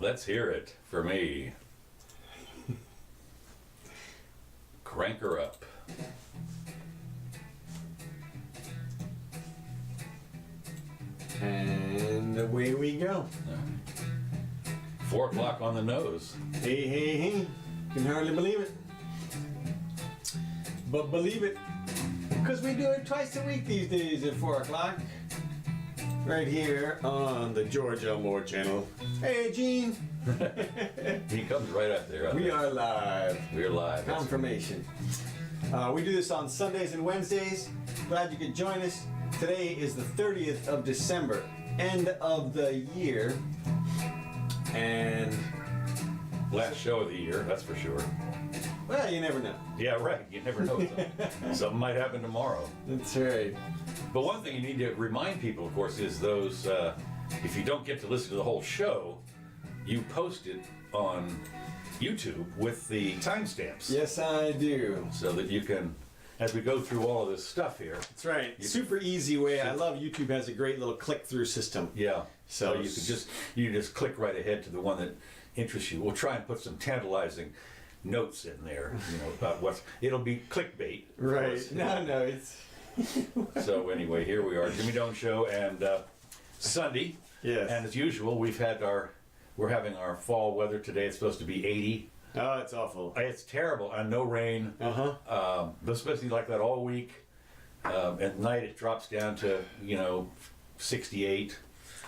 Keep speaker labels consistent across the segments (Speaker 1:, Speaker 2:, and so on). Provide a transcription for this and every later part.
Speaker 1: Let's hear it for me. Crank her up.
Speaker 2: And away we go.
Speaker 1: 4 o'clock on the nose.
Speaker 2: Hey, hey, hey. Can hardly believe it. But believe it. Because we do it twice a week these days at 4 o'clock. Right here on the George Elmore channel. Hey, Gene.
Speaker 1: He comes right up there.
Speaker 2: We are live.
Speaker 1: We're live.
Speaker 2: Confirmation. We do this on Sundays and Wednesdays. Glad you could join us. Today is the 30th of December, end of the year. And
Speaker 1: Last show of the year, that's for sure.
Speaker 2: well, you never know.
Speaker 1: Yeah, right. You never know. Something might happen tomorrow.
Speaker 2: That's right.
Speaker 1: But one thing you need to remind people, of course, is those, if you don't get to listen to the whole show, you post it on YouTube with the timestamps.
Speaker 2: Yes, I do.
Speaker 1: So that you can, as we go through all of this stuff here.
Speaker 2: That's right. Super easy way. I love YouTube has a great little click-through system.
Speaker 1: Yeah.
Speaker 2: So
Speaker 1: you can just click right ahead to the one that interests you. We'll try and put some tantalizing notes in there, about it'll be clickbait.
Speaker 2: Right. No, it's...
Speaker 1: So anyway, here we are, Jimmy Doan Show, and Sunday.
Speaker 2: Yes.
Speaker 1: And as usual, we're having our fall weather today. It's supposed to be 80.
Speaker 2: Oh, it's awful.
Speaker 1: It's terrible, and no rain. It's supposed to be like that all week. At night, it drops down to 68.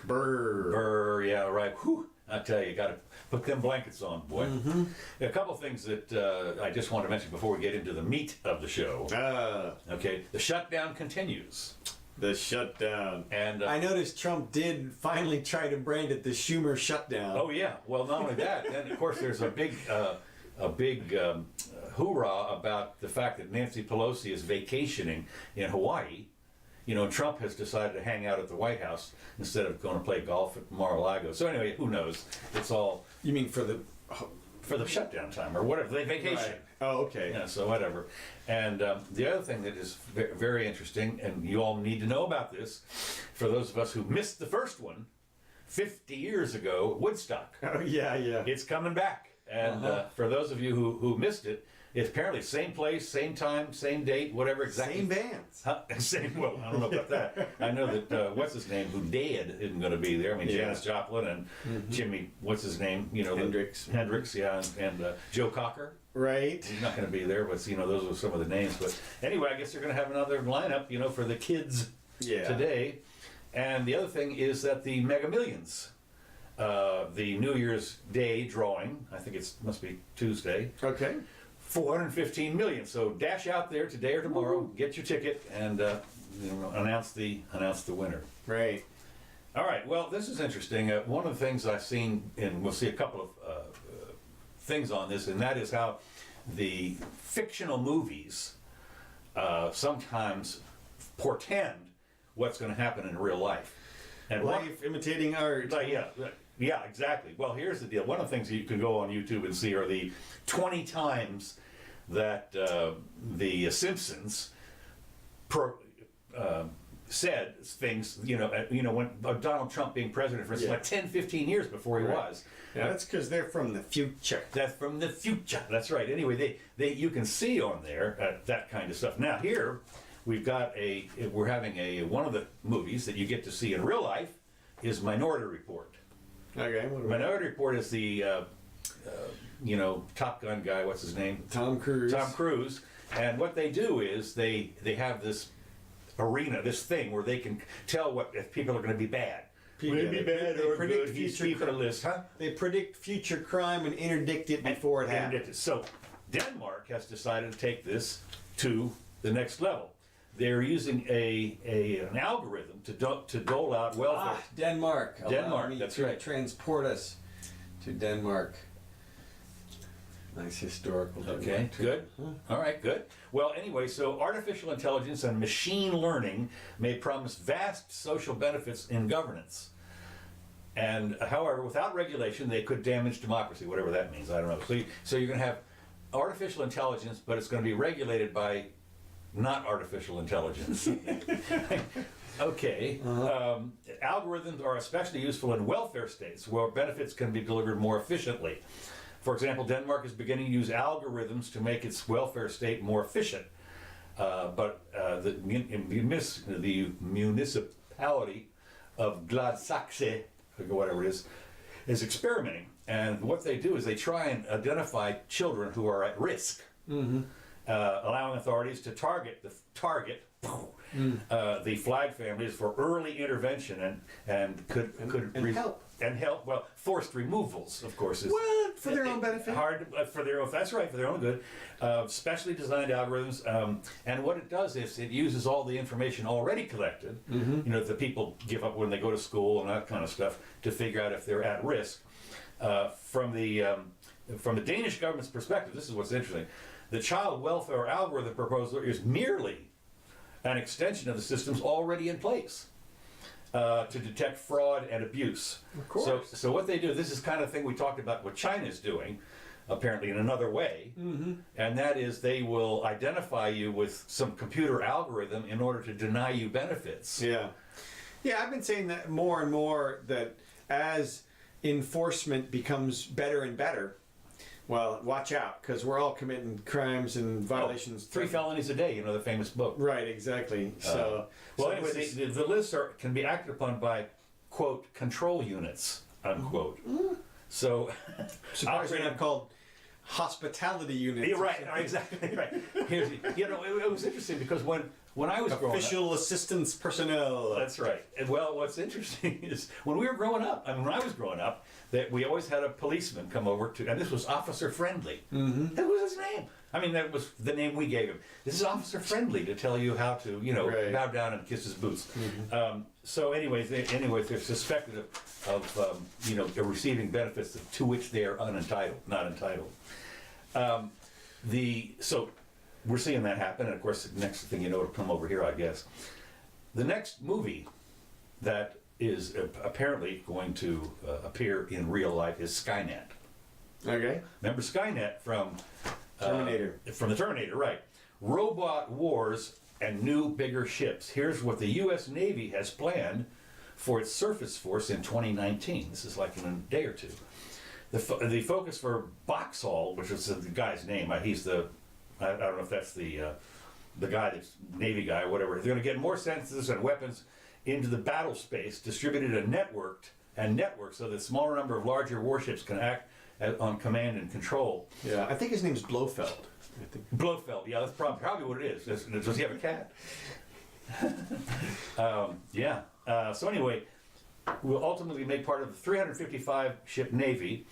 Speaker 2: Brr.
Speaker 1: Yeah, right. Whew. I tell you, got to put them blankets on, boy. A couple things that I just want to mention before we get into the meat of the show. Okay, the shutdown continues.
Speaker 2: The shutdown.
Speaker 1: And
Speaker 2: I noticed Trump did finally try to brand it the Schumer shutdown.
Speaker 1: Oh yeah. Well, not only that, then of course there's a big hoorah about the fact that Nancy Pelosi is vacationing in Hawaii. Trump has decided to hang out at the White House instead of going to play golf at Mar-a-Lago. So anyway, who knows? It's all...
Speaker 2: You mean for the
Speaker 1: shutdown time or whatever, they vacation.
Speaker 2: Right. Oh, okay.
Speaker 1: Yeah, so whatever. And the other thing that is very interesting, and you all need to know about this, for those of us who missed the first one, 50 years ago, Woodstock.
Speaker 2: Oh, yeah.
Speaker 1: It's coming back. And for those of you who missed it, it's apparently same place, same time, same date, whatever exactly.
Speaker 2: Same bands.
Speaker 1: Well, I don't know about that. I know that, what's his name, who dead, isn't going to be there. I mean, Janis Joplin and Jimmy, what's his name?
Speaker 2: Hendrix.
Speaker 1: Hendrix, yeah, and Joe Cocker.
Speaker 2: Right.
Speaker 1: He's not going to be there, but, those are some of the names. But anyway, I guess they're going to have another lineup, for the kids today. And the other thing is that the Mega Millions, the New Year's Day drawing, I think it must be Tuesday.
Speaker 2: Okay.
Speaker 1: 415 million. So dash out there today or tomorrow, get your ticket, and announce the winner.
Speaker 2: Right.
Speaker 1: All right. Well, this is interesting. One of the things I've seen, and we'll see a couple of things on this, and that is how the fictional movies sometimes portend what's going to happen in real life. And
Speaker 2: Life imitating art.
Speaker 1: Yeah, exactly. Well, here's the deal. One of the things you can go on YouTube and see are the 20 times that the Simpsons said things, when Donald Trump being president, for instance, like 10, 15 years before he was.
Speaker 2: Yeah, that's because they're from the future.
Speaker 1: That's from the future. That's right. Anyway, you can see on there that kind of stuff. Now here, we're having one of the movies that you get to see in real life is Minority Report.
Speaker 2: Okay.
Speaker 1: Minority Report is the, Top Gun guy, what's his name?
Speaker 2: Tom Cruise.
Speaker 1: Tom Cruise. And what they do is they have this arena, this thing where they can tell if people are going to be bad.
Speaker 2: Maybe bad or
Speaker 1: predict
Speaker 2: good.
Speaker 1: future
Speaker 2: They predict future crime and interdict it before it happens.
Speaker 1: So Denmark has decided to take this to the next level. They're using an algorithm to dole out welfare.
Speaker 2: Denmark.
Speaker 1: Denmark, that's right.
Speaker 2: Transport us to Denmark. Nice historical.
Speaker 1: Okay, good. All right, good. Well, anyway, so artificial intelligence and machine learning may promise vast social benefits in governance. And however, without regulation, they could damage democracy, whatever that means. I don't know. So you're going to have artificial intelligence, but it's going to be regulated by not artificial intelligence. Okay. Algorithms are especially useful in welfare states where benefits can be delivered more efficiently. For example, Denmark is beginning to use algorithms to make its welfare state more efficient. But the municipality of Gladsaxe, or whatever it is experimenting. And what they do is they try and identify children who are at risk, allowing authorities to target the flag families for early intervention and help. Well, forced removals, of course, is
Speaker 2: for their own benefit.
Speaker 1: For their own. That's right, for their own good. Specially designed algorithms, and what it does is it uses all the information already collected. You know, the people give up when they go to school and that kind of stuff to figure out if they're at risk. From the Danish government's perspective, this is what's interesting. The child welfare algorithm proposal is merely an extension of the systems already in place to detect fraud and abuse.
Speaker 2: Of course.
Speaker 1: So what they do, this is kind of thing we talked about what China's doing, apparently in another way, and that is they will identify you with some computer algorithm in order to deny you benefits.
Speaker 2: Yeah. I've been saying that more and more, that as enforcement becomes better and better, well, watch out, because we're all committing crimes and violations.
Speaker 1: 3 felonies a day, you know, the famous book.
Speaker 2: Right, exactly.
Speaker 1: Anyway, the lists can be acted upon by, quote, control units, unquote. So,
Speaker 2: surprised they're not called hospitality units.
Speaker 1: Yeah, right, exactly right. It was interesting because when I was growing up,
Speaker 2: official assistance personnel.
Speaker 1: That's right. And well, what's interesting is when we were growing up, when I was growing up, that we always had a policeman come over to, and this was Officer Friendly. That was his name. I mean, that was the name we gave him. This is Officer Friendly to tell you how to, bow down and kiss his boots. So anyways, they're suspected of receiving benefits to which they are not entitled. So we're seeing that happen, and of course, the next thing you know, it'll come over here, I guess. The next movie that is apparently going to appear in real life is Skynet.
Speaker 2: Okay.
Speaker 1: Remember Skynet from
Speaker 2: Terminator.
Speaker 1: From the Terminator, right? Robot wars and new, bigger ships. Here's what the U.S. Navy has planned for its surface force in 2019. This is like in a day or two. The focus for Boxall, which is the guy's name, he's the, I don't know if that's the guy that's Navy guy or whatever. They're going to get more sensors and weapons into the battle space, distributed and networked so that a smaller number of larger warships can act on command and control.
Speaker 2: Yeah, I think his name's Blofeld.
Speaker 1: Blofeld, yeah, that's probably what it is. Does he have a cat? So anyway, we'll ultimately make part of the 355 ship Navy,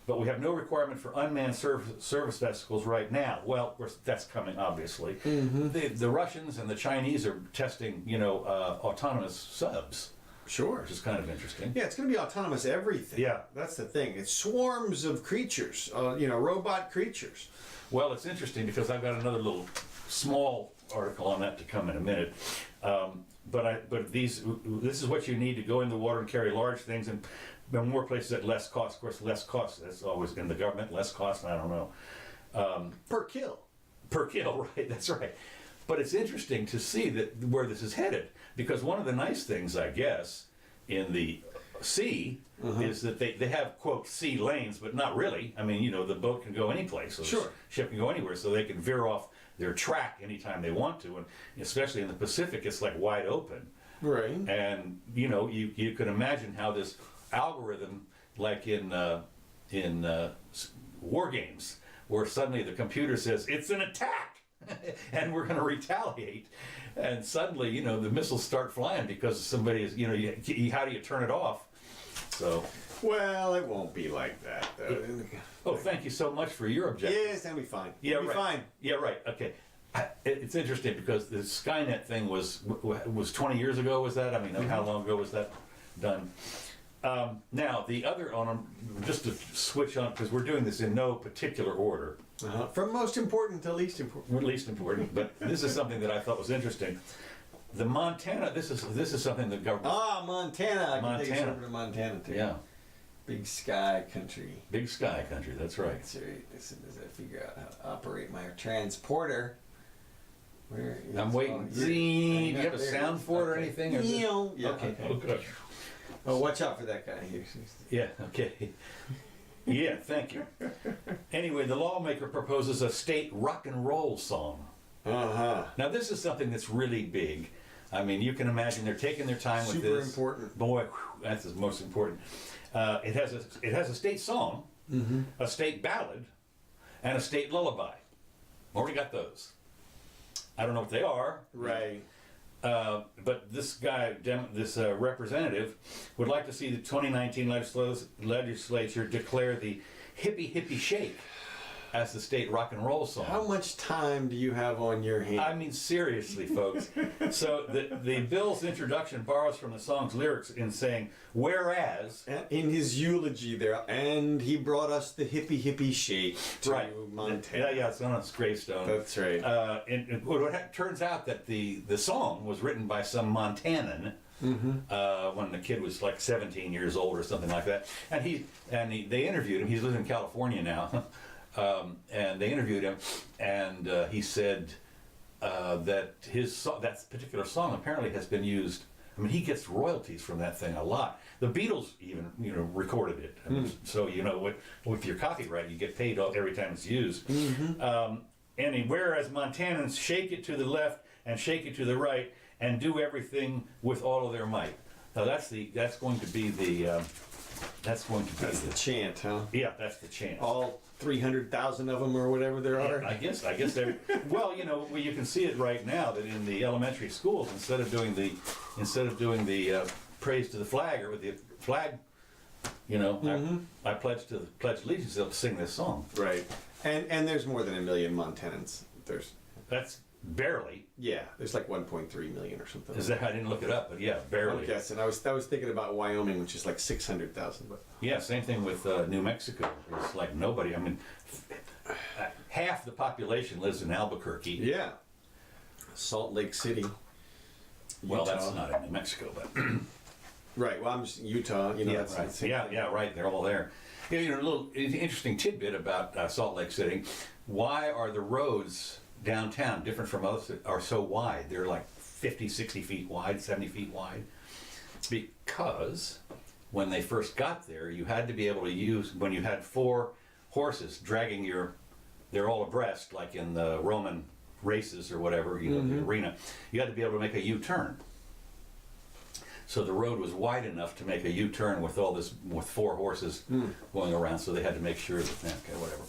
Speaker 1: but we have no requirement for unmanned service vessels right now. Well, of course, that's coming, obviously. The Russians and the Chinese are testing, autonomous subs.
Speaker 2: Sure.
Speaker 1: Which is kind of interesting.
Speaker 2: Yeah, it's going to be autonomous everything.
Speaker 1: Yeah.
Speaker 2: That's the thing. It's swarms of creatures, robot creatures.
Speaker 1: Well, it's interesting because I've got another little small article on that to come in a minute. But this is what you need to go in the water and carry large things, and more places at less cost. Of course, less cost. That's always in the government. Less cost. I don't know.
Speaker 2: Per kill.
Speaker 1: Per kill, right? That's right. But it's interesting to see that where this is headed, because one of the nice things, I guess, in the sea is that they have, quote, sea lanes, but not really. I mean, the boat can go any place. So
Speaker 2: sure.
Speaker 1: The ship can go anywhere, so they can veer off their track anytime they want to, and especially in the Pacific, it's like wide open.
Speaker 2: Right.
Speaker 1: And you can imagine how this algorithm, like in war games, where suddenly the computer says it's an attack, and we're going to retaliate, and suddenly the missiles start flying because somebody is how do you turn it off? So.
Speaker 2: Well, it won't be like that, though.
Speaker 1: Oh, thank you so much for your objection.
Speaker 2: Yes, that'll be fine.
Speaker 1: Yeah,
Speaker 2: it'll be fine.
Speaker 1: Yeah, right. Okay. It's interesting because the Skynet thing was 20 years ago. Was that? I mean, how long ago was that done? Now the other just to switch on, because we're doing this in no particular order.
Speaker 2: From most important to least important.
Speaker 1: Least important, but this is something that I thought was interesting. The Montana. This is something the government.
Speaker 2: Montana. I can take us
Speaker 1: Montana.
Speaker 2: over to Montana too.
Speaker 1: Yeah.
Speaker 2: Big sky country.
Speaker 1: Big sky country. That's right.
Speaker 2: That's right. As soon as I figure out how to operate my transporter. Where is
Speaker 1: I'm waiting.
Speaker 2: here.
Speaker 1: Zing. Do you have a sound for it or anything? Or is it-
Speaker 2: Yeah.
Speaker 1: Okay.
Speaker 2: Okay.
Speaker 1: Oh, good.
Speaker 2: Oh, watch out for that guy here.
Speaker 1: Yeah, okay. Yeah, thank you. Anyway, the lawmaker proposes a state rock and roll song.
Speaker 2: Uh-huh.
Speaker 1: Now, this is something that's really big. I mean, you can imagine they're taking their time with
Speaker 2: Super
Speaker 1: this.
Speaker 2: important.
Speaker 1: Boy, whew, that's the most important. It has a state song, a state ballad, and a state lullaby. Already got those. I don't know what they are.
Speaker 2: Right.
Speaker 1: But this guy, this representative, would like to see the 2019 legislature declare the Hippie Hippie Shake as the state rock and roll song.
Speaker 2: How much time do you have on your hands?
Speaker 1: I mean, seriously, folks. So the bill's introduction borrows from the song's lyrics in saying, whereas...
Speaker 2: In his eulogy there, and he brought us the hippie hippie shake to
Speaker 1: Right.
Speaker 2: Montana.
Speaker 1: Yeah, it's on his gravestone.
Speaker 2: That's right.
Speaker 1: It turns out that the song was written by some Montanan when the kid was like 17 years old or something like that. And they interviewed him. He's living in California now. And they interviewed him, and he said that that particular song apparently has been used. I mean, he gets royalties from that thing a lot. The Beatles even, recorded it. I mean, so with your copyright, you get paid every time it's used. And whereas Montanans shake it to the left and shake it to the right and do everything with all of their might. Now that's going to be the
Speaker 2: chant, huh?
Speaker 1: Yeah, that's the chant.
Speaker 2: All 300,000 of them or whatever there are.
Speaker 1: I guess they're well, you can see it right now that in the elementary schools, instead of doing the praise to the flag or with the flag, I pledge allegiance, they'll sing this song.
Speaker 2: Right. And there's more than 1 million Montanans.
Speaker 1: That's barely.
Speaker 2: There's like 1.3 million or something.
Speaker 1: Is that I didn't look it up, but yeah, barely.
Speaker 2: I'm guessing. I was thinking about Wyoming, which is like 600,000. But
Speaker 1: Yeah, same thing with New Mexico. It's like nobody. I mean, half the population lives in Albuquerque.
Speaker 2: yeah, Salt Lake City.
Speaker 1: Well, that's
Speaker 2: Utah.
Speaker 1: not in New Mexico, but
Speaker 2: Right. Well, I'm just Utah. That's
Speaker 1: right.
Speaker 2: the same thing.
Speaker 1: Yeah, right. They're all there. A little interesting tidbit about Salt Lake City. Why are the roads downtown different from others that are so wide? They're like 50, 60 feet wide, 70 feet wide. Because when they first got there, you had to be able to use, when you had 4 horses dragging they're all abreast, like in the Roman races or whatever, the arena, you had to be able to make a U-turn. So the road was wide enough to make a U-turn with 4 horses going around, so they had to make sure that, okay, whatever.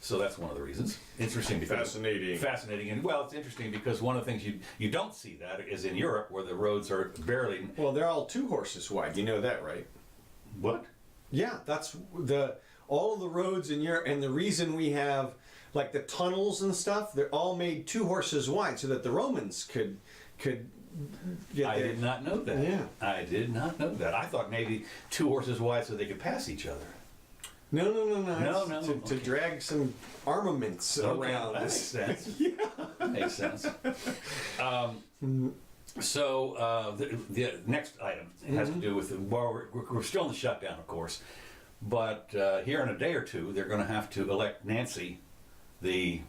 Speaker 1: So that's one of the reasons. Interesting. Because Fascinating. And well, it's interesting because one of the things you don't see that is in Europe where the roads are barely...
Speaker 2: Well, they're all 2 horses wide. You know that, right?
Speaker 1: What?
Speaker 2: Yeah, that's all of the roads in Europe, and the reason we have like the tunnels and stuff, they're all made 2 horses wide so that the Romans could get
Speaker 1: I
Speaker 2: there.
Speaker 1: did not know that.
Speaker 2: Yeah.
Speaker 1: I did not know that. I thought maybe 2 horses wide so they could pass each other.
Speaker 2: No.
Speaker 1: No,
Speaker 2: To
Speaker 1: okay.
Speaker 2: drag some armaments around.
Speaker 1: That makes sense.
Speaker 2: Yeah.
Speaker 1: Makes sense. So the next item has to do with, we're still in the shutdown, of course, but here in a day or two, they're going to have to elect Nancy, the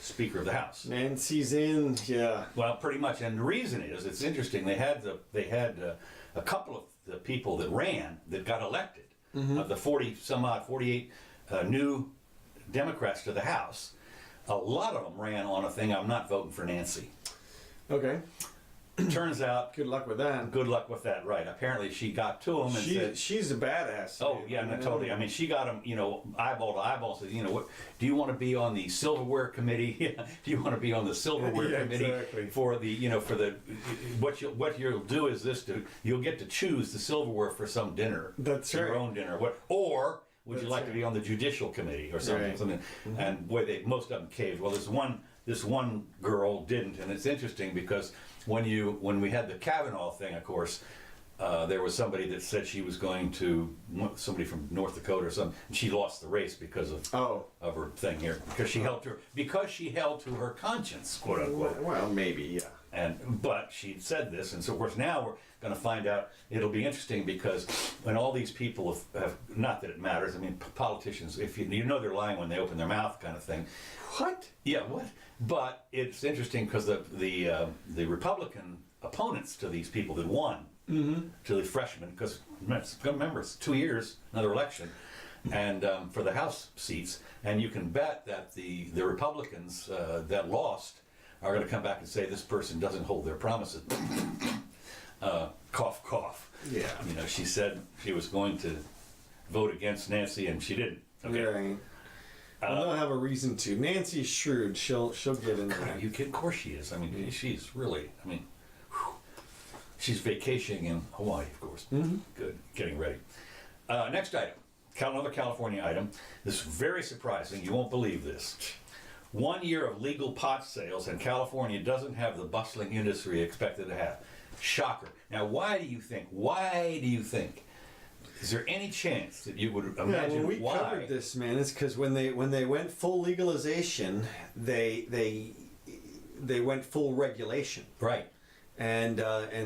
Speaker 1: Speaker of the House.
Speaker 2: Nancy's in, yeah.
Speaker 1: Well, pretty much, and the reason is, it's interesting. They had a couple of the people that ran that got elected. Of the 48 new Democrats to the House, a lot of them ran on a thing, I'm not voting for Nancy.
Speaker 2: Okay.
Speaker 1: Turns out,
Speaker 2: Good luck with that.
Speaker 1: good luck with that, right. Apparently she got to him and said,
Speaker 2: She's a badass.
Speaker 1: oh yeah, no, totally. I mean, she got him, eyeball to eyeball, said, what, do you want to be on the silverware committee? Do you want to be on the silverware
Speaker 2: Yeah,
Speaker 1: committee
Speaker 2: exactly.
Speaker 1: for the, what you'll do is you'll get to choose the silverware for some dinner.
Speaker 2: That's
Speaker 1: your
Speaker 2: right.
Speaker 1: own dinner. Or would you
Speaker 2: That's
Speaker 1: like to
Speaker 2: right.
Speaker 1: be on the judicial committee or something?
Speaker 2: Right.
Speaker 1: Something. And boy, most of them caved. Well, this one girl didn't, and it's interesting because when we had the Kavanaugh thing, of course, there was somebody that said she was going to, somebody from North Dakota or something, and she lost the race because of her thing here, because she held to her conscience, quote unquote.
Speaker 2: Well, maybe, yeah.
Speaker 1: But she said this, and so of course now we're going to find out. It'll be interesting because when all these people have not that it matters. I mean, politicians, if you know they're lying when they open their mouth, kind of thing.
Speaker 2: What?
Speaker 1: Yeah, what? But it's interesting because the Republican opponents to these people that won, to the freshmen, because remember it's 2 years, another election, and for the House seats, and you can bet that the Republicans that lost are going to come back and say this person doesn't hold their promises. Cough, cough.
Speaker 2: Yeah.
Speaker 1: You know, she said she was going to vote against Nancy, and she didn't. Okay.
Speaker 2: Right. I don't have a reason to. Nancy's shrewd. She'll get in
Speaker 1: God,
Speaker 2: there.
Speaker 1: are you kidding? Of course she is. I mean, she's really. I mean, whew. She's vacationing in Hawaii, of course. Good, getting ready. Next item, another California item. This is very surprising. You won't believe this. 1 year of legal pot sales, and California doesn't have the bustling industry expected to have. Shocker. Now, why do you think? Why do you think? Is there any chance that you would imagine
Speaker 2: when we
Speaker 1: why?
Speaker 2: covered this, man, it's because when they went full legalization, they went full regulation,
Speaker 1: Right.
Speaker 2: and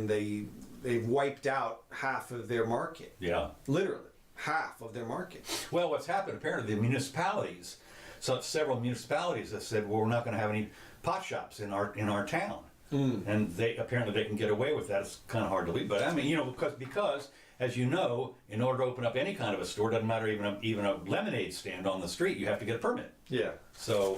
Speaker 2: they wiped out half of their market.
Speaker 1: Yeah.
Speaker 2: Literally half of their market.
Speaker 1: Well, what's happened apparently, the municipalities, so several municipalities have said, well, we're not going to have any pot shops in our town, and they can get away with that. It's kind of hard to believe, but I mean, you know, because as you know, in order to open up any kind of a store, doesn't matter even a lemonade stand on the street, you have to get a permit.
Speaker 2: Yeah.
Speaker 1: So,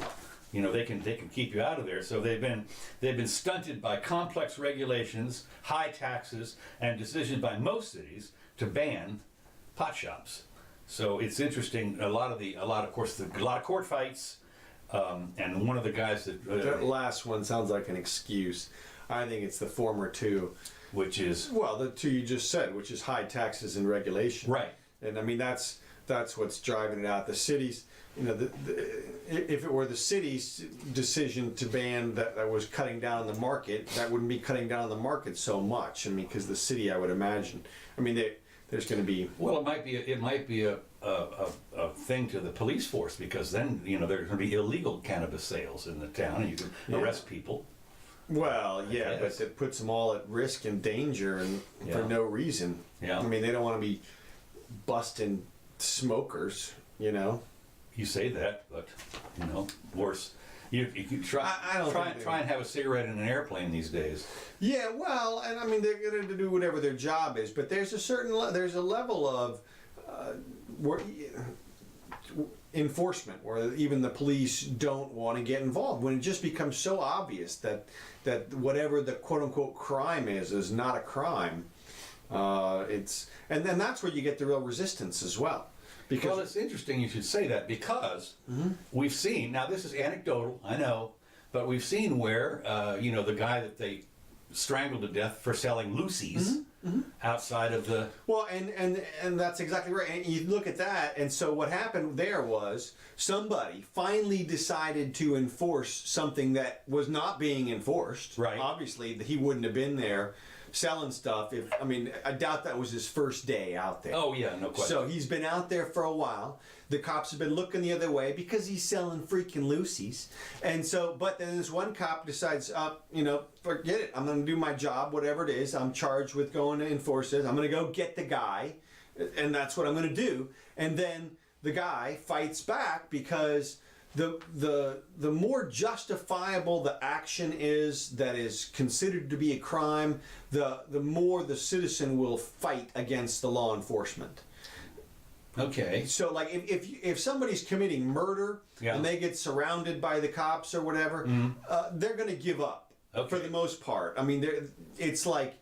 Speaker 1: you know, they can keep you out of there. So they've been stunted by complex regulations, high taxes, and decisions by most cities to ban pot shops. So it's interesting. A lot of court fights, and one of the guys
Speaker 2: That last one sounds like an excuse. I think it's the former two.
Speaker 1: which is
Speaker 2: Well, the two you just said, which is high taxes and regulation.
Speaker 1: right.
Speaker 2: And I mean, that's what's driving it out. The cities, you know, if it were the city's decision to ban that was cutting down the market, that wouldn't be cutting down the market so much. I mean, because the city, I would imagine. I mean, there's going to be.
Speaker 1: Well, it might be a thing to the police force, because then, you know, there's going to be illegal cannabis sales in the town, and you can arrest people.
Speaker 2: Well, yeah,
Speaker 1: Yes.
Speaker 2: but it puts them all at risk and danger, and for
Speaker 1: Yeah.
Speaker 2: no reason.
Speaker 1: Yeah.
Speaker 2: I mean, they don't want to be busting smokers, you know.
Speaker 1: You say that, but you know, worse. You can
Speaker 2: I don't think they-
Speaker 1: try and have a cigarette in an airplane these days.
Speaker 2: Yeah, well, and I mean, they're going to do whatever their job is, but there's there's a level of enforcement where even the police don't want to get involved when it just becomes so obvious that whatever the quote unquote crime is not a crime. And then that's where you get the real resistance as well. Because
Speaker 1: Well, it's interesting you should say that, because we've seen, now this is anecdotal, I know, but we've seen where, you know, the guy that they strangled to death for selling loosies outside of the...
Speaker 2: Well, and that's exactly right. And you look at that, and so what happened there was somebody finally decided to enforce something that was not being enforced.
Speaker 1: Right.
Speaker 2: Obviously, he wouldn't have been there selling stuff if, I mean, I doubt that was his first day out there.
Speaker 1: Oh, yeah, no question.
Speaker 2: So he's been out there for a while. The cops have been looking the other way because he's selling freaking loosies. And so, but then this one cop decides, you know, forget it. I'm going to do my job, whatever it is. I'm charged with going to enforce it. I'm going to go get the guy, and that's what I'm going to do. And then the guy fights back because the more justifiable the action is that is considered to be a crime, the more the citizen will fight against the law enforcement.
Speaker 1: Okay.
Speaker 2: So, like, if somebody's committing murder and they get surrounded by the cops or whatever, they're going to give up for the most part. I mean, it's like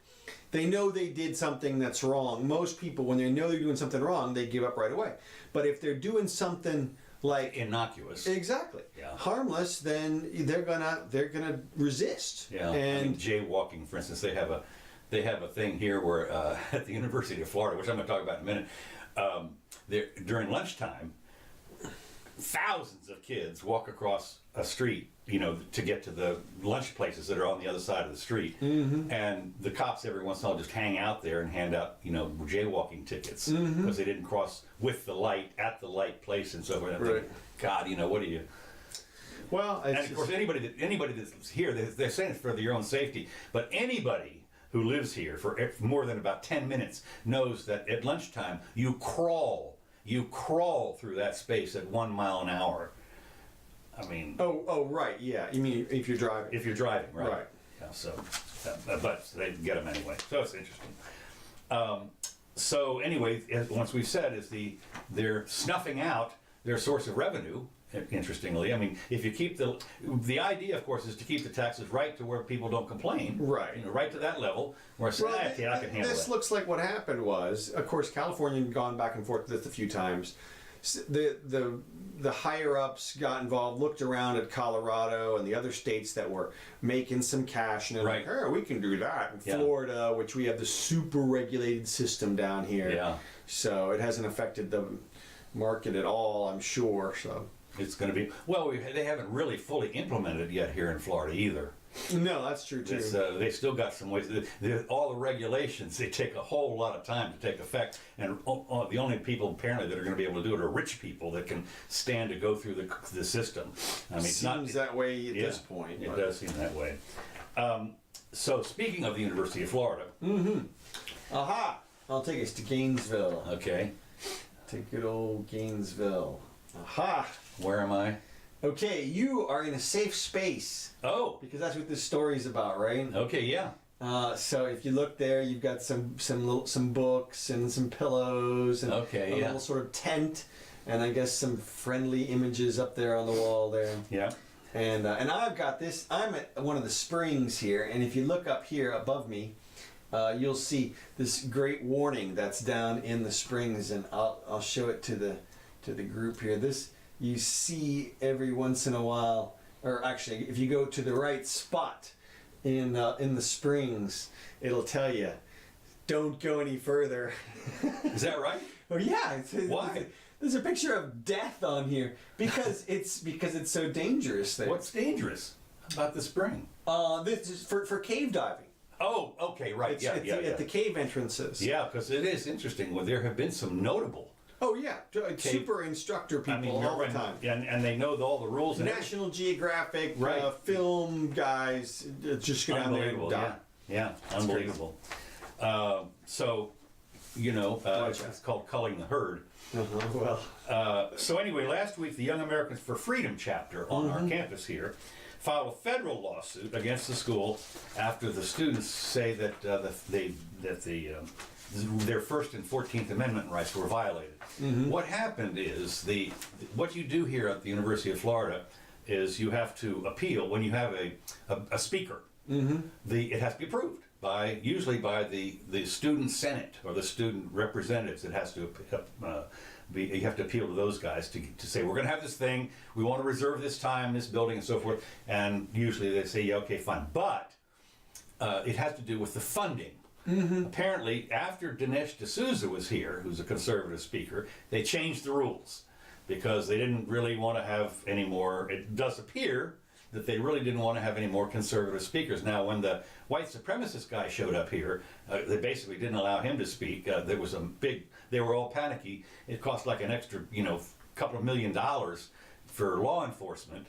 Speaker 2: they know they did something that's wrong. Most people, when they know they're doing something wrong, they give up right away. But if they're doing something like
Speaker 1: innocuous,
Speaker 2: exactly, harmless, then they're gonna resist.
Speaker 1: Yeah.
Speaker 2: And
Speaker 1: I mean, jaywalking, for instance, they have a thing here where at the University of Florida, which I'm going to talk about in a minute. During lunchtime, thousands of kids walk across a street, you know, to get to the lunch places that are on the other side of the street. And the cops every once in a while just hang out there and hand out, you know, jaywalking tickets because they didn't cross with the light at the light place and so forth.
Speaker 2: Right.
Speaker 1: God, you know, what do you...
Speaker 2: Well,
Speaker 1: And
Speaker 2: it's
Speaker 1: of course, anybody that's here, they're saying it's for your own safety, but anybody who lives here for more than about 10 minutes knows that at lunchtime you crawl through that space at 1 mile an hour. I mean,
Speaker 2: oh, right, yeah. You mean if you're driving?
Speaker 1: if you're driving, right?
Speaker 2: Right.
Speaker 1: Yeah. So, but they get them anyway. So it's interesting. So anyway, once we've said is they're snuffing out their source of revenue. Interestingly, I mean, if you keep the idea, of course, is to keep the taxes right to where people don't complain,
Speaker 2: Right.
Speaker 1: You know, right to that level where I say, okay, I can handle
Speaker 2: this
Speaker 1: that.
Speaker 2: looks like what happened was, of course, California had gone back and forth with this a few times. The higher ups got involved, looked around at Colorado and the other states that were making some cash, and they're
Speaker 1: Right.
Speaker 2: like, "Hey, we can do that." In
Speaker 1: Yeah.
Speaker 2: Florida, which we have the super regulated system down here,
Speaker 1: Yeah.
Speaker 2: so it hasn't affected the market at all, I'm sure. So
Speaker 1: It's going to be they haven't really fully implemented it yet here in Florida either.
Speaker 2: no, that's true too.
Speaker 1: They still got some ways. All the regulations, they take a whole lot of time to take effect, and the only people apparently that are going to be able to do it are rich people that can stand to go through the system. I mean, it's
Speaker 2: Seems that way at
Speaker 1: yeah,
Speaker 2: this point.
Speaker 1: It
Speaker 2: but-
Speaker 1: does seem that way. So speaking of the University of Florida,
Speaker 2: Aha! I'll take us to Gainesville.
Speaker 1: okay,
Speaker 2: To good old Gainesville. Aha!
Speaker 1: where am I?
Speaker 2: Okay, you are in a safe space
Speaker 1: Oh,
Speaker 2: because that's what this story's about, right?
Speaker 1: okay, yeah,
Speaker 2: So if you look there, you've got some books and some pillows and
Speaker 1: Okay,
Speaker 2: a
Speaker 1: yeah.
Speaker 2: little sort of tent, and I guess some friendly images up there on the wall there.
Speaker 1: yeah,
Speaker 2: And I've got this. I'm at one of the springs here, and if you look up here above me, you'll see this great warning that's down in the springs, and I'll show it to the group here. This you see every once in a while, or actually, if you go to the right spot in the springs, it'll tell you, don't go any further.
Speaker 1: is that right?
Speaker 2: Oh yeah.
Speaker 1: Why?
Speaker 2: There's a picture of death on here because it's so dangerous there.
Speaker 1: What's dangerous about the spring?
Speaker 2: This is for cave diving.
Speaker 1: Oh, okay, right,
Speaker 2: It's,
Speaker 1: yeah,
Speaker 2: it's
Speaker 1: yeah,
Speaker 2: at
Speaker 1: yeah.
Speaker 2: the cave entrances.
Speaker 1: Yeah, because it is interesting. Well, there have been some notable.
Speaker 2: Oh yeah, super instructor people all the time.
Speaker 1: and they know all the rules. And
Speaker 2: National Geographic
Speaker 1: Right.
Speaker 2: film guys just go down there and
Speaker 1: unbelievable,
Speaker 2: die.
Speaker 1: yeah, unbelievable. So, it's called culling the herd.
Speaker 2: Well,
Speaker 1: So anyway, last week the Young Americans for Freedom chapter on our campus here filed a federal lawsuit against the school after the students say that their First and 14th Amendment rights were violated. What happened is what you do here at the University of Florida is you have to appeal when you have a speaker. It has to be approved usually by the student senate or the student representatives. It has to you have to appeal to those guys to say, we're going to have this thing, we want to reserve this time, this building, and so forth. And usually they say, yeah, okay, fine. But it has to do with the funding. Apparently, after Dinesh D'Souza was here, who's a conservative speaker, they changed the rules because they didn't really want to have any more. It does appear that they really didn't want to have any more conservative speakers. Now, when the white supremacist guy showed up here, they basically didn't allow him to speak. There was they were all panicky. It cost like an extra, couple of $1 million for law enforcement.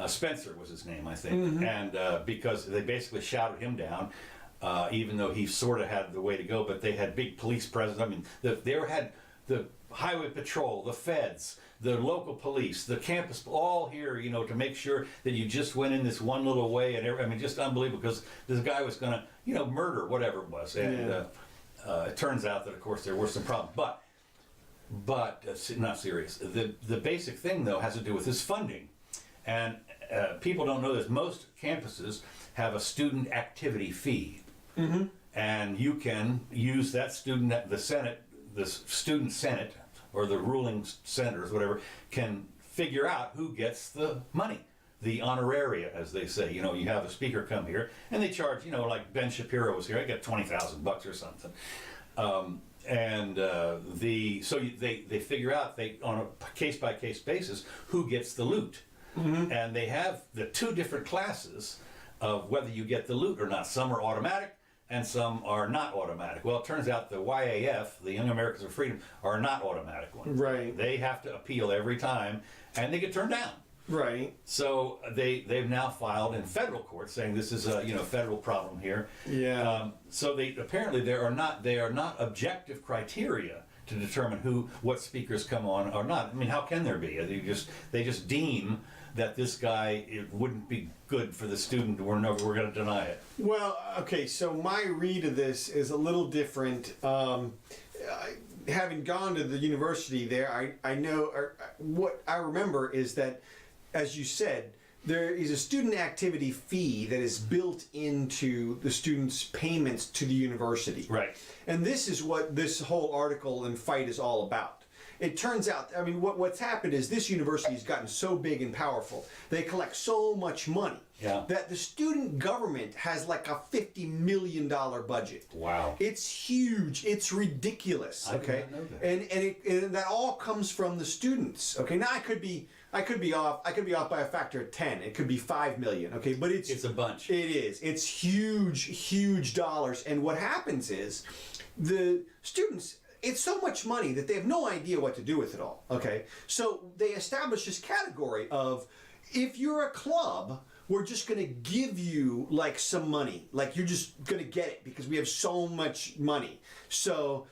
Speaker 1: Spencer was his name, I think. And because they basically shouted him down, even though he sort of had the way to go, but they had big police presence. I mean, they had the highway patrol, the feds, the local police, the campus, all here, to make sure that you just went in this one little way. And just unbelievable, because this guy was going to, murder, whatever it was. And it turns out that, of course, there were some problems. But not serious. The basic thing, though, has to do with this funding. And people don't know this. Most campuses have a student activity fee. And you can use that the student senate, or the ruling senators, whatever, can figure out who gets the money, the honoraria, as they say. You have a speaker come here, and they charge, like Ben Shapiro was here, I got $20,000 or something. So they figure out, on a case-by-case basis, who gets the loot. And they have the two different classes of whether you get the loot or not. Some are automatic, and some are not automatic. Well, it turns out the YAF, the Young Americans for Freedom, are not automatic ones.
Speaker 2: Right.
Speaker 1: They have to appeal every time, and they get turned down.
Speaker 2: Right.
Speaker 1: So they've now filed in federal court saying this is a federal problem here.
Speaker 2: Yeah.
Speaker 1: So they apparently they are not objective criteria to determine what speakers come on or not. I mean, how can there be? They just deem that this guy, it wouldn't be good for the student. We're going to deny it.
Speaker 2: Well, okay, so my read of this is a little different. Having gone to the university there, I know, or what I remember is that, as you said, there is a student activity fee that is built into the students' payments to the university.
Speaker 1: Right.
Speaker 2: And this is what this whole article and fight is all about. It turns out, I mean, what's happened is this university has gotten so big and powerful. They collect so much money that the student government has like a $50 million budget.
Speaker 1: Wow.
Speaker 2: It's huge. It's ridiculous. Okay.
Speaker 1: I did not know that.
Speaker 2: And that all comes from the students. Okay. Now I could be off by a factor of 10. It could be 5 million. Okay. But it's
Speaker 1: a bunch.
Speaker 2: It is. It's huge dollars. And what happens is the students, it's so much money that they have no idea what to do with it all, okay? So they establish this category of, if you're a club, we're just gonna give you like some money. Like you're just gonna get it because we have so much money. So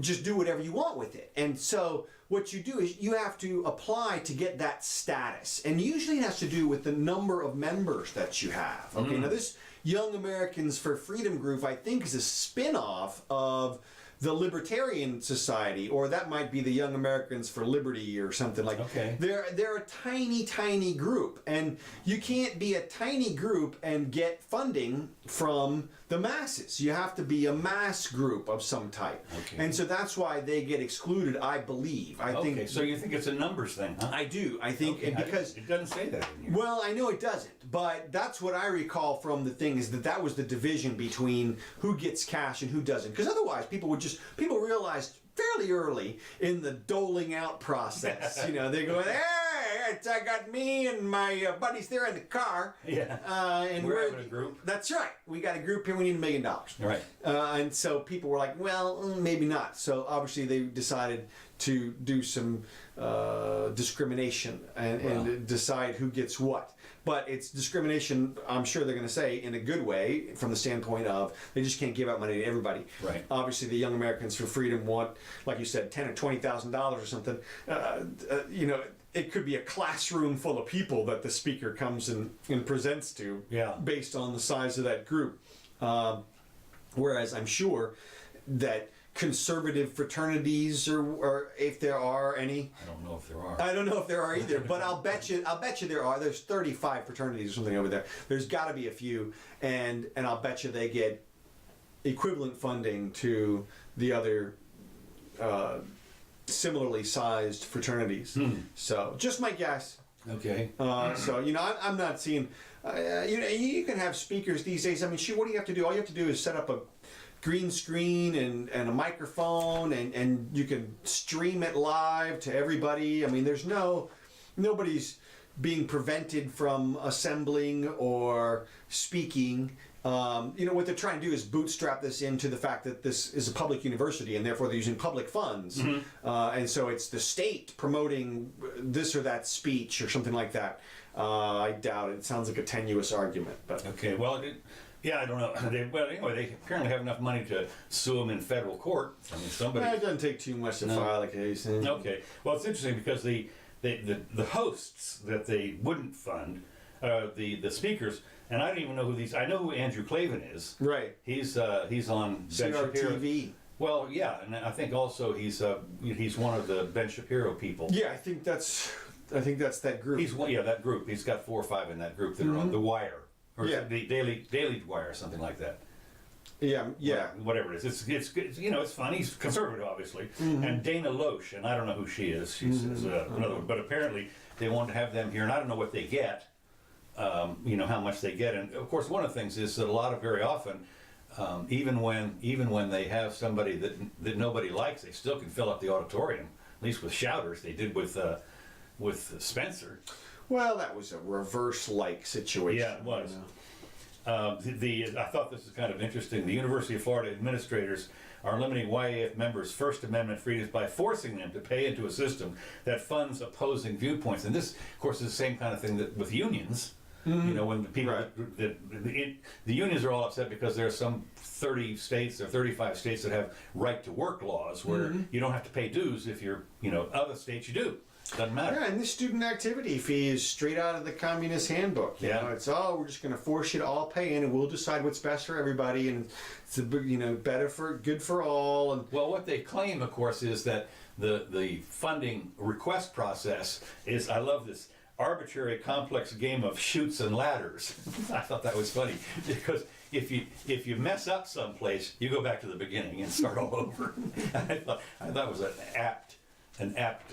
Speaker 2: just do whatever you want with it. And so what you do is you have to apply to get that status. And usually it has to do with the number of members that you have. Okay, now this Young Americans for Freedom group, I think, is a spin-off of the Libertarian Society, or that might be the Young Americans for Liberty or something like that.
Speaker 1: Okay.
Speaker 2: They're a tiny group, and you can't be a tiny group and get funding from the masses. You have to be a mass group of some type.
Speaker 1: Okay.
Speaker 2: And so that's why they get excluded, I believe. I think.
Speaker 1: So you think it's a numbers thing, huh?
Speaker 2: I do. I think because
Speaker 1: it doesn't say that in here.
Speaker 2: well, I know it doesn't, but that's what I recall from the thing is that was the division between who gets cash and who doesn't. Because otherwise, people realized fairly early in the doling out process. They're going, hey, I got me and my buddies there in the car.
Speaker 1: Yeah.
Speaker 2: And
Speaker 1: we're having a group.
Speaker 2: That's right. We got a group here. We need $1 million.
Speaker 1: Right.
Speaker 2: And so people were like, well, maybe not. So obviously they decided to do some discrimination and decide who gets what. But it's discrimination, I'm sure they're going to say, in a good way, from the standpoint of they just can't give out money to everybody.
Speaker 1: Right.
Speaker 2: Obviously, the Young Americans for Freedom want, like you said, $10,000 or $20,000 or something. It could be a classroom full of people that the speaker comes and presents to, based on the size of that group. Whereas I'm sure that conservative fraternities, or if there are any.
Speaker 1: I don't know if there are.
Speaker 2: I don't know if there are either, but I'll bet you there are. There's 35 fraternities or something over there. There's got to be a few, and I'll bet you they get equivalent funding to the other similarly sized fraternities. So just my guess.
Speaker 1: Okay.
Speaker 2: So I'm not seeing. You can have speakers these days. I mean, what do you have to do? All you have to do is set up a green screen and a microphone, and you can stream it live to everybody. I mean, there's nobody's being prevented from assembling or speaking. What they're trying to do is bootstrap this into the fact that this is a public university and therefore they're using public funds. And so it's the state promoting this or that speech or something like that. I doubt it. It sounds like a tenuous argument. But
Speaker 1: okay, well, I don't know. They apparently have enough money to sue them in federal court. I mean, somebody.
Speaker 2: It doesn't take too much to file a case.
Speaker 1: Okay. Well, it's interesting because the hosts that they wouldn't fund, the speakers, and I don't even know who these. I know who Andrew Clavin is.
Speaker 2: Right.
Speaker 1: He's on Ben Shapiro.
Speaker 2: CRTV.
Speaker 1: Well, yeah, and I think also he's one of the Ben Shapiro people.
Speaker 2: Yeah, I think that's that group.
Speaker 1: He's that group. He's got 4 or 5 in that group that are on The Wire. Or the Daily Wire or something like that.
Speaker 2: Yeah.
Speaker 1: Whatever it is. It's fun. He's conservative, obviously. And Dana Loesch, and I don't know who she is. She's another one. But apparently they want to have them here, and I don't know what they get, how much they get. And, of course, one of the things is that very often, even when they have somebody that nobody likes, they still can fill up the auditorium, at least with shouters. They did with Spencer.
Speaker 2: Well, that was a reverse-like situation.
Speaker 1: Yeah, it was. I thought this is kind of interesting. The University of Florida administrators are limiting YAF members' First Amendment freedoms by forcing them to pay into a system that funds opposing viewpoints. And this, of course, is the same kind of thing that with unions. You know, when the people, the unions are all upset because there are some 30 states or 35 states that have right to work laws where you don't have to pay dues if you're, other states you do. Doesn't matter.
Speaker 2: Yeah, and the student activity fee is straight out of the Communist Handbook. You know, it's we're just going to force you to all pay in, and we'll decide what's best for everybody, and it's good for all. And
Speaker 1: well, what they claim, of course, is that the funding request process is, I love this, arbitrary complex game of chutes and ladders. I thought that was funny because if you mess up someplace, you go back to the beginning and start all over. I thought it was an apt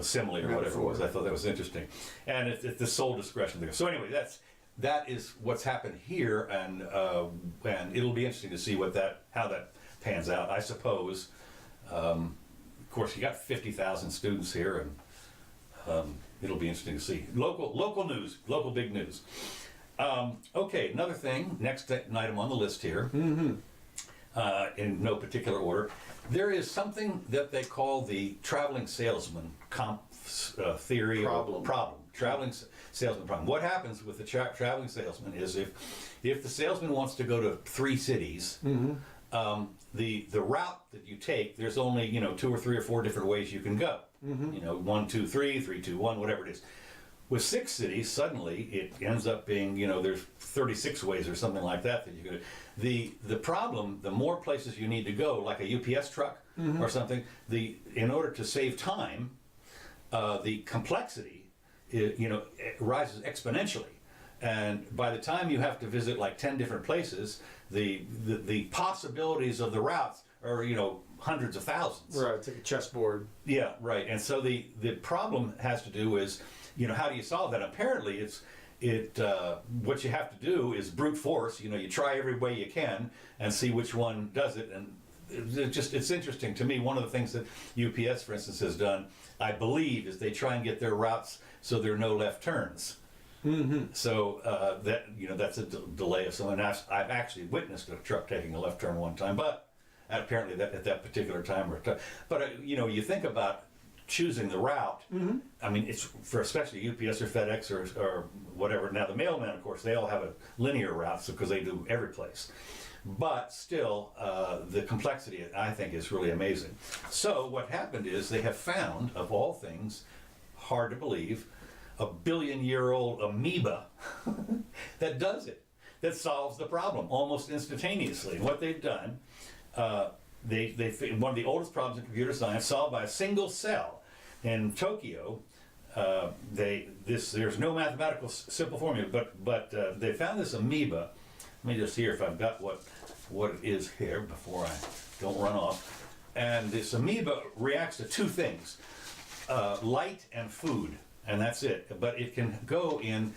Speaker 1: simile or whatever it was. I thought that was interesting, and it's the sole discretion there. So anyway, that is what's happened here, and it'll be interesting to see how that pans out. I suppose. Of course, you got 50,000 students here, and it'll be interesting to see. Local news, local big news. Okay, another thing, next item on the list here, in no particular order, there is something that they call the traveling salesman theory
Speaker 2: problem.
Speaker 1: Traveling salesman problem. What happens with the traveling salesman is if the salesman wants to go to 3 cities, the route that you take, there's only 2 or 3 or 4 different ways you can go. 1, 2, 3, 3, 2, 1, whatever it is. With 6 cities, suddenly it ends up being there's 36 ways or something like that you could. The problem, the more places you need to go, like a UPS truck or something, in order to save time, the complexity it rises exponentially. And by the time you have to visit like 10 different places, the possibilities of the routes are hundreds of thousands.
Speaker 2: Right, it's like a chessboard.
Speaker 1: Yeah, right. And so the problem has to do is how do you solve that? Apparently what you have to do is brute force. You try every way you can and see which one does it. And it's interesting to me. One of the things that UPS, for instance, has done, I believe, is they try and get their routes so there are no left turns. So that's a delay of someone. I've actually witnessed a truck taking a left turn one time, but apparently at that particular time but you think about choosing the route. I mean, it's for especially UPS or FedEx or whatever. Now the mailmen, of course, they all have a linear route because they do every place. But still, the complexity, I think, is really amazing. So what happened is they have found, of all things, hard to believe, a billion-year-old amoeba that does it, that solves the problem almost instantaneously. And what they've done, one of the oldest problems in computer science, solved by a single cell in Tokyo. There's no mathematical simple formula, but they found this amoeba. Let me just see if I've got what it is here before I don't run off. And this amoeba reacts to 2 things, light and food. And that's it. But it can go in,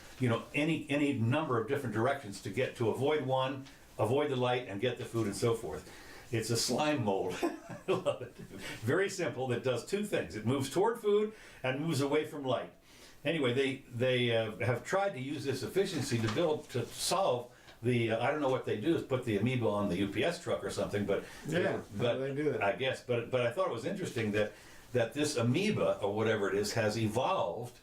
Speaker 1: any number of different directions to avoid one, avoid the light, and get the food, and so forth. It's a slime mold. I love it. Very simple. That does 2 things. It moves toward food and moves away from light. Anyway, they have tried to use this efficiency to solve the. I don't know what they do is put the amoeba on the UPS truck or something, but
Speaker 2: how they do that?
Speaker 1: I guess. But I thought it was interesting that this amoeba, or whatever it is, has evolved,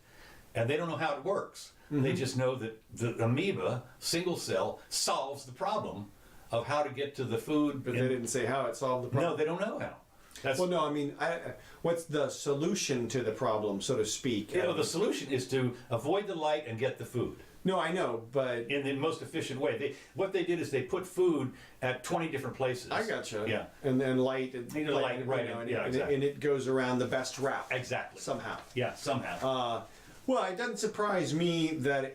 Speaker 1: and they don't know how it works. They just know that the amoeba, single cell, solves the problem of how to get to the food.
Speaker 2: But they didn't say how it solved the problem.
Speaker 1: No, they don't know how.
Speaker 2: Well, no, I mean, what's the solution to the problem, so to speak?
Speaker 1: The solution is to avoid the light and get the food.
Speaker 2: No, I know, but
Speaker 1: in the most efficient way. What they did is they put food at 20 different places.
Speaker 2: I gotcha.
Speaker 1: Yeah.
Speaker 2: And then light,
Speaker 1: right? Exactly.
Speaker 2: And it goes around the best route.
Speaker 1: Exactly.
Speaker 2: Somehow.
Speaker 1: Yeah, somehow.
Speaker 2: Well, it doesn't surprise me that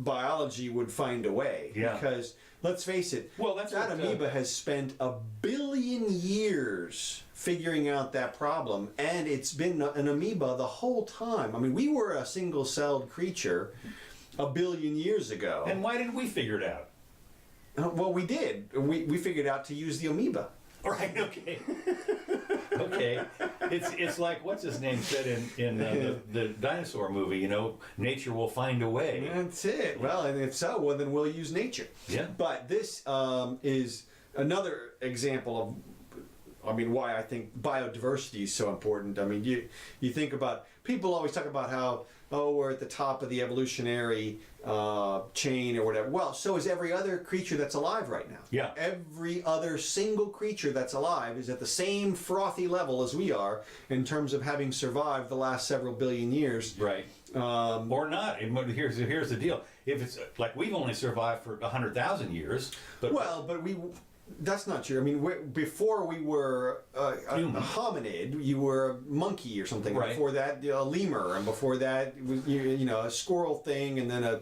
Speaker 2: biology would find a way.
Speaker 1: Yeah.
Speaker 2: Because let's face it,
Speaker 1: that
Speaker 2: amoeba has spent 1 billion years figuring out that problem, and it's been an amoeba the whole time. I mean, we were a single-celled creature 1 billion years ago.
Speaker 1: And why didn't we figure it out?
Speaker 2: Well, we did. We figured out to use the amoeba.
Speaker 1: Right, okay. Okay, it's like what's his name said in the dinosaur movie. You know, nature will find a way.
Speaker 2: That's it. Well, and if so, well then we'll use nature.
Speaker 1: Yeah.
Speaker 2: But this is another example of, I mean, why I think biodiversity is so important. I mean, you think about, people always talk about how, oh, we're at the top of the evolutionary chain or whatever. Well, so is every other creature that's alive right now.
Speaker 1: Yeah.
Speaker 2: Every other single creature that's alive is at the same frothy level as we are in terms of having survived the last several billion years.
Speaker 1: Right. Or not. Here's the deal. If it's like we've only survived for 100,000 years, but
Speaker 2: that's not true. I mean, before we were a hominid, you were a monkey or something.
Speaker 1: Right.
Speaker 2: Before that, a lemur, and before that, it was, you know, a squirrel thing, and then a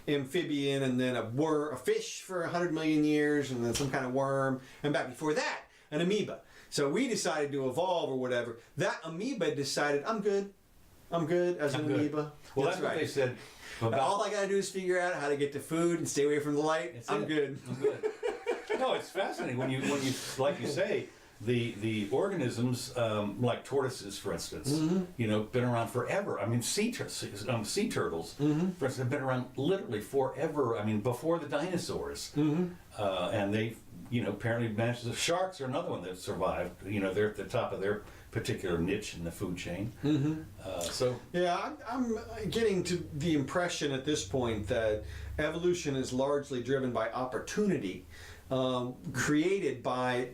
Speaker 2: amphibian, and then a fish for 100 million years, and then some kind of worm, and back before that, an amoeba. So we decided to evolve or whatever. That amoeba decided, I'm good as an amoeba.
Speaker 1: Well, that's what they said.
Speaker 2: All I got to do is figure out how to get to food and stay away from the light. I'm good.
Speaker 1: No, it's fascinating when you like you say the organisms like tortoises, for instance, you know, been around forever. I mean, sea turtles, for instance, have been around literally forever. I mean, before the dinosaurs, and they, you know, apparently managed to. Sharks are another one that survived. You know, they're at the top of their particular niche in the food chain.
Speaker 2: Yeah, I'm getting to the impression at this point that evolution is largely driven by opportunity, created by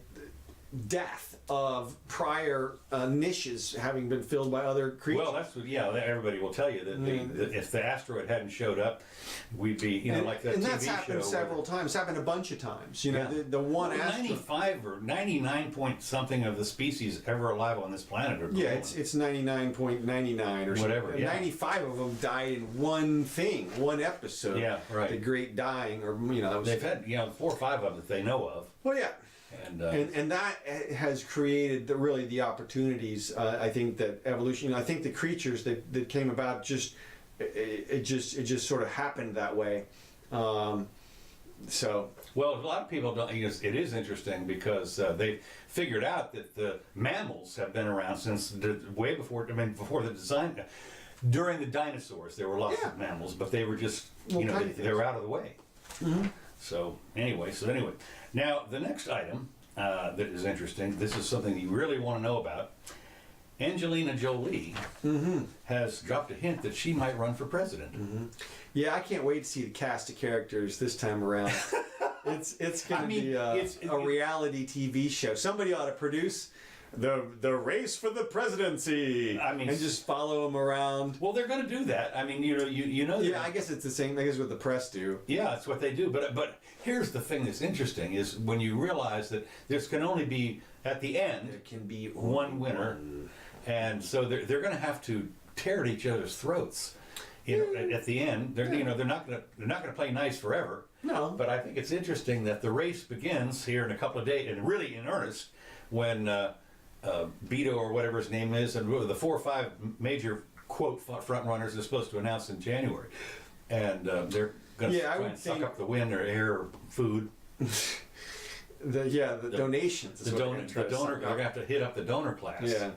Speaker 2: death of prior niches having been filled by other creatures.
Speaker 1: Well, that's what, yeah. Everybody will tell you that if the asteroid hadn't showed up, we'd be, you know, like that TV show.
Speaker 2: And that's happened several times. Happened a bunch of times. You know, the one asteroid.
Speaker 1: 95 or 99 point something of the species ever alive on this planet are gone.
Speaker 2: Yeah, it's 99.99 or
Speaker 1: whatever.
Speaker 2: something.
Speaker 1: Yeah.
Speaker 2: 95 of them died in one episode.
Speaker 1: Yeah, right.
Speaker 2: The Great Dying, or you know, that was,
Speaker 1: They've had 4 or 5 of them that they know of.
Speaker 2: well, yeah.
Speaker 1: And
Speaker 2: that has created really the opportunities. I think that evolution. You know, I think the creatures that came about it just sort of happened that way. So
Speaker 1: well, a lot of people don't. You know, it is interesting because they figured out that the mammals have been around since way before. I mean, before the design. During the dinosaurs, there were lots of mammals, but they were just they were out of the way. So anyway, now the next item that is interesting. This is something you really want to know about. Angelina Jolie has dropped a hint that she might run for president.
Speaker 2: Yeah, I can't wait to see the cast of characters this time around. It's going to be a reality TV show. Somebody ought to produce the race for the presidency.
Speaker 1: I mean,
Speaker 2: and just follow them around.
Speaker 1: Well, they're going to do that. I mean, you know.
Speaker 2: Yeah, I guess it's the same. I guess what the press do.
Speaker 1: Yeah, that's what they do. But here's the thing that's interesting is when you realize that there can only be at the end
Speaker 2: There can be
Speaker 1: one winner, and so they're going to have to tear at each other's throats. You know, at the end, they're not going to play nice forever.
Speaker 2: No.
Speaker 1: But I think it's interesting that the race begins here in a couple of days, and really in earnest, when Beto or whatever his name is, and the 4 or 5 major quote front runners are supposed to announce in January, and they're going to try and suck up the wind or air or food.
Speaker 2: The donations.
Speaker 1: The donor, they're going to have to hit up the donor class.
Speaker 2: Yeah.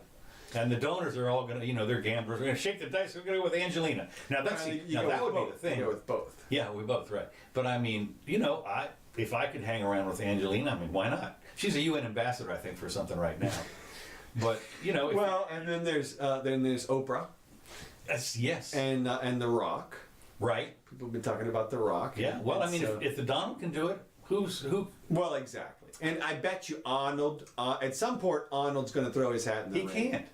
Speaker 1: And the donors are all going to, they're gamblers. We're going to shake the dice. We're going to go with Angelina. Now that would be the thing.
Speaker 2: You go with both.
Speaker 1: Yeah, we both, right. But I mean, if I could hang around with Angelina, I mean, why not? She's a UN ambassador, I think, for something right now. But
Speaker 2: well, and then there's Oprah.
Speaker 1: Yes.
Speaker 2: And The Rock.
Speaker 1: Right.
Speaker 2: People have been talking about The Rock.
Speaker 1: Yeah. Well, I mean, if the Donald can do it, who?
Speaker 2: Well, exactly. And I bet you Arnold, at some point, Arnold's going to throw his hat in the ring.
Speaker 1: He can't.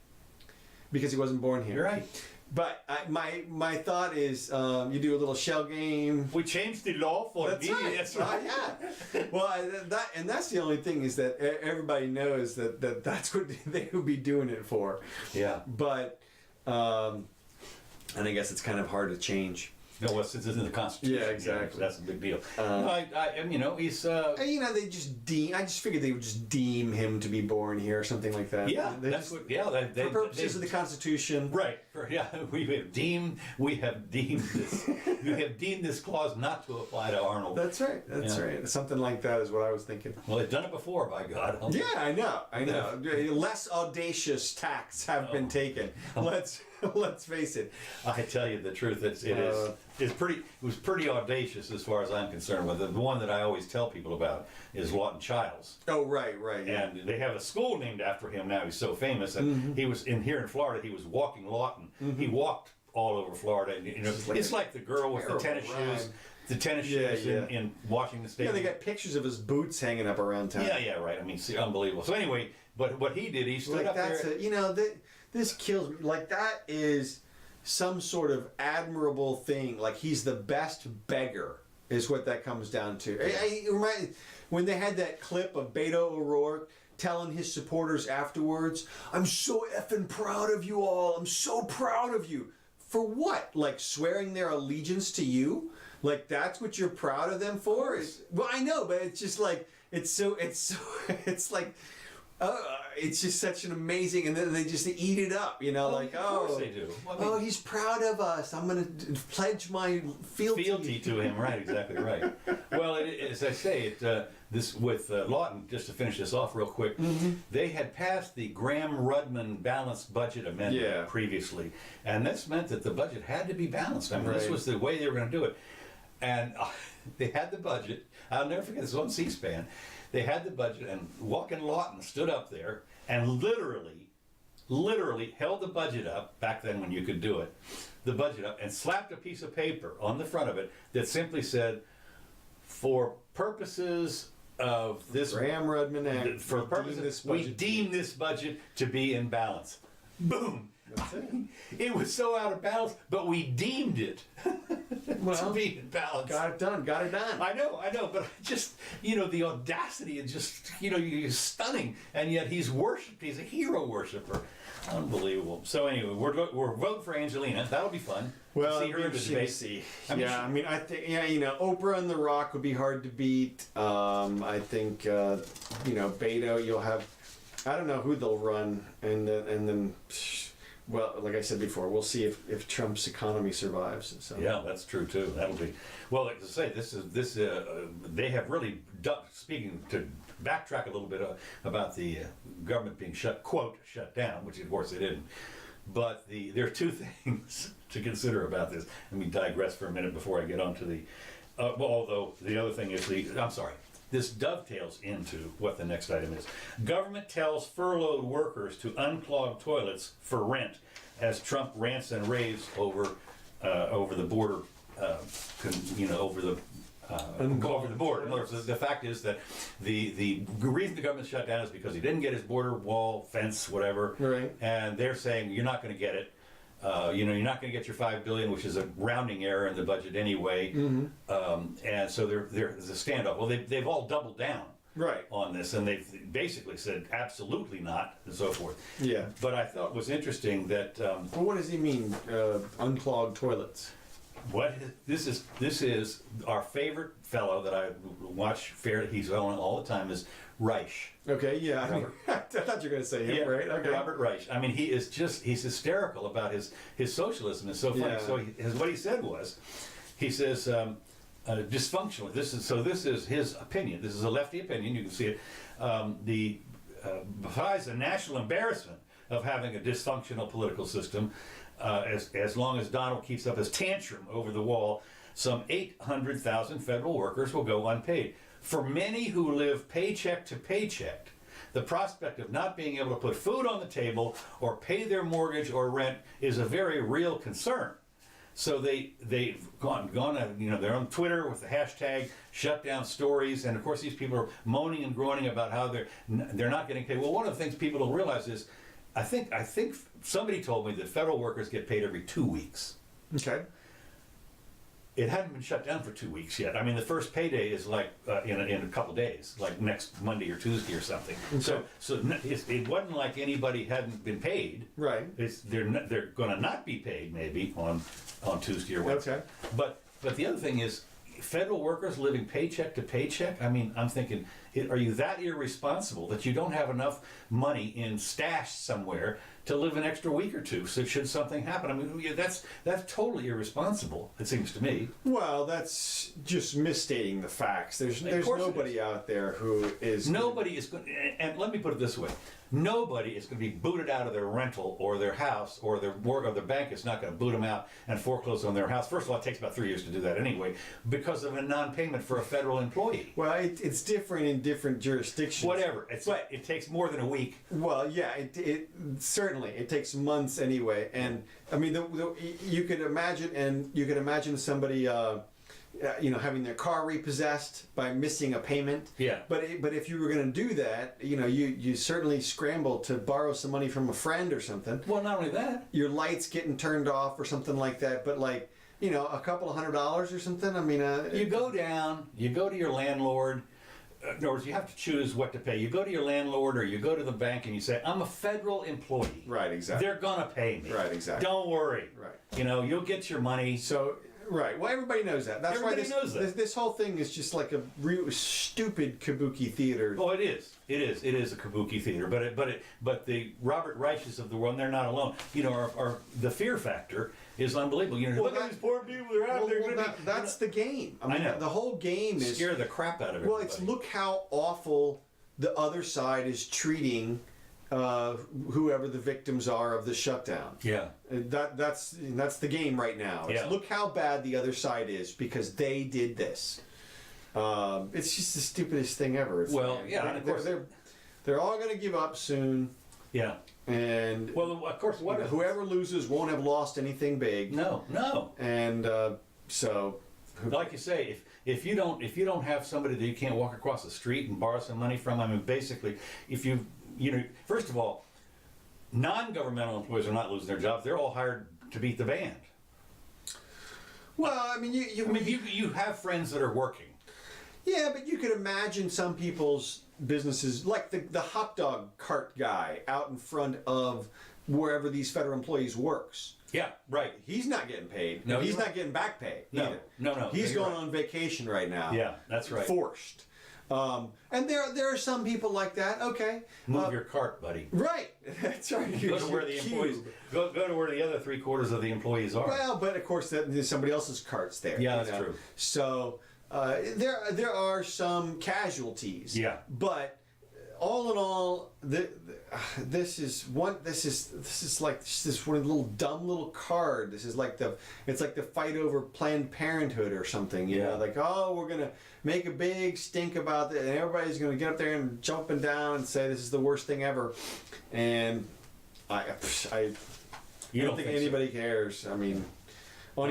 Speaker 2: Because he wasn't born here.
Speaker 1: You're right.
Speaker 2: But my thought is, you do a little shell game.
Speaker 1: We changed the law for
Speaker 2: That's
Speaker 1: me.
Speaker 2: right.
Speaker 1: That's right.
Speaker 2: Yeah. Well, that's the only thing is that everybody knows that's what they would be doing it for.
Speaker 1: Yeah.
Speaker 2: But, and I guess it's kind of hard to change.
Speaker 1: No, well, since it's in the Constitution.
Speaker 2: Yeah, exactly.
Speaker 1: That's a big deal. No, he's...
Speaker 2: they just I just figured they would just deem him to be born here or something like that.
Speaker 1: Yeah,
Speaker 2: They
Speaker 1: that's
Speaker 2: just,
Speaker 1: what... Yeah,
Speaker 2: for purposes of the Constitution.
Speaker 1: Right. Yeah, we have deemed this. We have deemed this clause not to apply to Arnold.
Speaker 2: That's right. That's right. Something like that is what I was thinking.
Speaker 1: Well, they've done it before, by God.
Speaker 2: Yeah, I know. Less audacious tacts have been taken. Let's face it.
Speaker 1: I tell you the truth, it was pretty audacious as far as I'm concerned. But the one that I always tell people about is Lawton Childs.
Speaker 2: Oh, right. Yeah.
Speaker 1: And they have a school named after him now. He's so famous. And he was here in Florida. He was walking Lawton. He walked all over Florida. And, it's like the girl with the tennis shoes. The tennis shoes in Washington State.
Speaker 2: Yeah, they got pictures of his boots hanging up around town.
Speaker 1: Yeah, right. I mean, see, unbelievable. So anyway, but what he did, he stood up there.
Speaker 2: This kills me. Like, that is some sort of admirable thing. Like, he's the best beggar, is what that comes down to. When they had that clip of Beto O'Rourke telling his supporters afterwards, "I'm so effing proud of you all. I'm so proud of you." For what? Like, swearing their allegiance to you? Like, that's what you're proud of them for? Well, I know, but it's just like, it's like, it's just such an amazing, and then they just eat it up,
Speaker 1: Of course they do.
Speaker 2: Well, he's proud of us. I'm going to pledge my fealty
Speaker 1: to him. Right, exactly right. Well, as I say, this with Lawton, just to finish this off real quick, they had passed the Graham-Rudman balanced budget amendment previously, and this meant that the budget had to be balanced. I mean, this was the way they were going to do it. And they had the budget. I'll never forget this on C-SPAN. They had the budget, and Walken Lawton stood up there and literally held the budget up, back then when you could do it, the budget up, and slapped a piece of paper on the front of it that simply said, "For purposes of this
Speaker 2: Graham-Rudman Act,
Speaker 1: we deem this budget to be in balance." Boom!
Speaker 2: That's it.
Speaker 1: It was so out of balance, but we deemed it to be in balance.
Speaker 2: Got it done.
Speaker 1: I know, but just, the audacity is just, he's stunning, and yet he's worshipped. He's a hero worshiper. Unbelievable. So anyway, we're voting for Angelina. That'll be fun.
Speaker 2: Well,
Speaker 1: see her in the debate.
Speaker 2: I think, Oprah and The Rock would be hard to beat. I think, Beto, you'll have, I don't know who they'll run, and then. Well, like I said before, we'll see if Trump's economy survives. So.
Speaker 1: Yeah, that's true too. That'll be well. Like I say, they have really done. Speaking to backtrack a little bit about the government being shut down, which of course they didn't. But there are two things to consider about this. Let me digress for a minute before I get on to the. Although the other thing is this dovetails into what the next item is. Government tells furloughed workers to unclog toilets for rent as Trump rants and raves over the border, over the border. In other words, the fact is that the reason the government shut down is because he didn't get his border wall, fence, whatever.
Speaker 2: Right.
Speaker 1: And they're saying you're not going to get it. You're not going to get your $5 billion, which is a rounding error in the budget anyway. And so there's a standoff. Well, they've all doubled down on this, and they've basically said absolutely not, and so forth.
Speaker 2: Yeah.
Speaker 1: But I thought it was interesting that.
Speaker 2: Well, what does he mean, unclogged toilets?
Speaker 1: This is our favorite fellow that I watch. He's on all the time. Is Reich.
Speaker 2: Okay, yeah. I thought you were going to say him, right? Okay.
Speaker 1: Robert Reich. I mean, he's hysterical about his socialism. It's so funny.
Speaker 2: Yeah.
Speaker 1: So what he said was, he says, dysfunctional. This is his opinion. This is a lefty opinion. You can see it. Besides the national embarrassment of having a dysfunctional political system, as long as Donald keeps up his tantrum over the wall, some 800,000 federal workers will go unpaid. For many who live paycheck to paycheck, the prospect of not being able to put food on the table or pay their mortgage or rent is a very real concern. So they've gone. They're on Twitter with the hashtag Shutdown Stories, and of course these people are moaning and groaning about how they're not getting paid. Well, one of the things people don't realize is, I think somebody told me that federal workers get paid every 2 weeks.
Speaker 2: Okay.
Speaker 1: it hadn't been shut down for 2 weeks yet. I mean, the first payday is like in a couple days, like next Monday or Tuesday or something. So it wasn't like anybody hadn't been paid.
Speaker 2: Right.
Speaker 1: They're going to not be paid maybe on Tuesday or Wednesday.
Speaker 2: Okay.
Speaker 1: But the other thing is, federal workers living paycheck to paycheck. I mean, I'm thinking, are you that irresponsible that you don't have enough money in stash somewhere to live an extra week or two? So should something happen, I mean, that's totally irresponsible. It seems to me.
Speaker 2: Well, that's just misstating the facts. There's nobody out there who is.
Speaker 1: Nobody is going. And let me put it this way: nobody is going to be booted out of their rental or their house or their work, or their bank is not going to boot them out and foreclose on their house. First of all, it takes about 3 years to do that anyway, because of a non-payment for a federal employee.
Speaker 2: Well, it's different in different jurisdictions.
Speaker 1: Whatever. It takes more than a week.
Speaker 2: Well, yeah, it certainly it takes months anyway, and I mean, you could imagine somebody. Having their car repossessed by missing a payment.
Speaker 1: Yeah.
Speaker 2: But if you were going to do that, you certainly scramble to borrow some money from a friend or something.
Speaker 1: Well, not only that.
Speaker 2: Your lights getting turned off or something like that. But like, a couple of $100 or something. I mean,
Speaker 1: you go to your landlord. In other words, you have to choose what to pay. You go to your landlord or you go to the bank and you say, I'm a federal employee.
Speaker 2: Right, exactly.
Speaker 1: They're going to pay me.
Speaker 2: Right, exactly.
Speaker 1: Don't worry.
Speaker 2: Right.
Speaker 1: You'll get your money.
Speaker 2: So, right. Well, everybody knows that. That's
Speaker 1: everybody
Speaker 2: why
Speaker 1: knows that.
Speaker 2: This whole thing is just like a real stupid kabuki theater.
Speaker 1: Oh, it is. It is a kabuki theater. But the Robert Reiches of the world, and they're not alone. Are the fear factor is unbelievable. Look at these poor people. They're out there.
Speaker 2: That's the game.
Speaker 1: I know.
Speaker 2: The whole game is
Speaker 1: scare the crap out of everybody.
Speaker 2: Well, it's look how awful the other side is treating whoever the victims are of the shutdown.
Speaker 1: Yeah.
Speaker 2: That's the game right now. It's look how bad the other side is because they did this. It's just the stupidest thing ever.
Speaker 1: And of course
Speaker 2: they're all going to give up soon.
Speaker 1: Yeah.
Speaker 2: And
Speaker 1: of course,
Speaker 2: whoever loses won't have lost anything big.
Speaker 1: No.
Speaker 2: And so,
Speaker 1: like you say, if you don't have somebody that you can't walk across the street and borrow some money from, I mean, basically, if first of all, non-governmental employees are not losing their jobs. They're all hired to beat the band.
Speaker 2: Well, I mean,
Speaker 1: you have friends that are working.
Speaker 2: Yeah, but you could imagine some people's businesses, like the hot dog cart guy out in front of wherever these federal employees works.
Speaker 1: Yeah, right.
Speaker 2: He's not getting paid.
Speaker 1: No,
Speaker 2: he's not getting back pay.
Speaker 1: No.
Speaker 2: He's going on vacation right now.
Speaker 1: Yeah, that's right.
Speaker 2: Forced. And there are some people like that. Okay,
Speaker 1: move your cart, buddy.
Speaker 2: Right, that's right.
Speaker 1: Go to where the employees go to where the other 3/4 of the employees are.
Speaker 2: Well, but of course, there's somebody else's cart's there.
Speaker 1: Yeah, that's true.
Speaker 2: So there are some casualties.
Speaker 1: Yeah,
Speaker 2: but all in all, this is one of little dumb little card. This is like it's like the fight over Planned Parenthood or something. You know, like, oh, we're gonna make a big stink about it, and everybody's gonna get up there and jump and down and say this is the worst thing ever. And I don't think anybody cares. I mean, on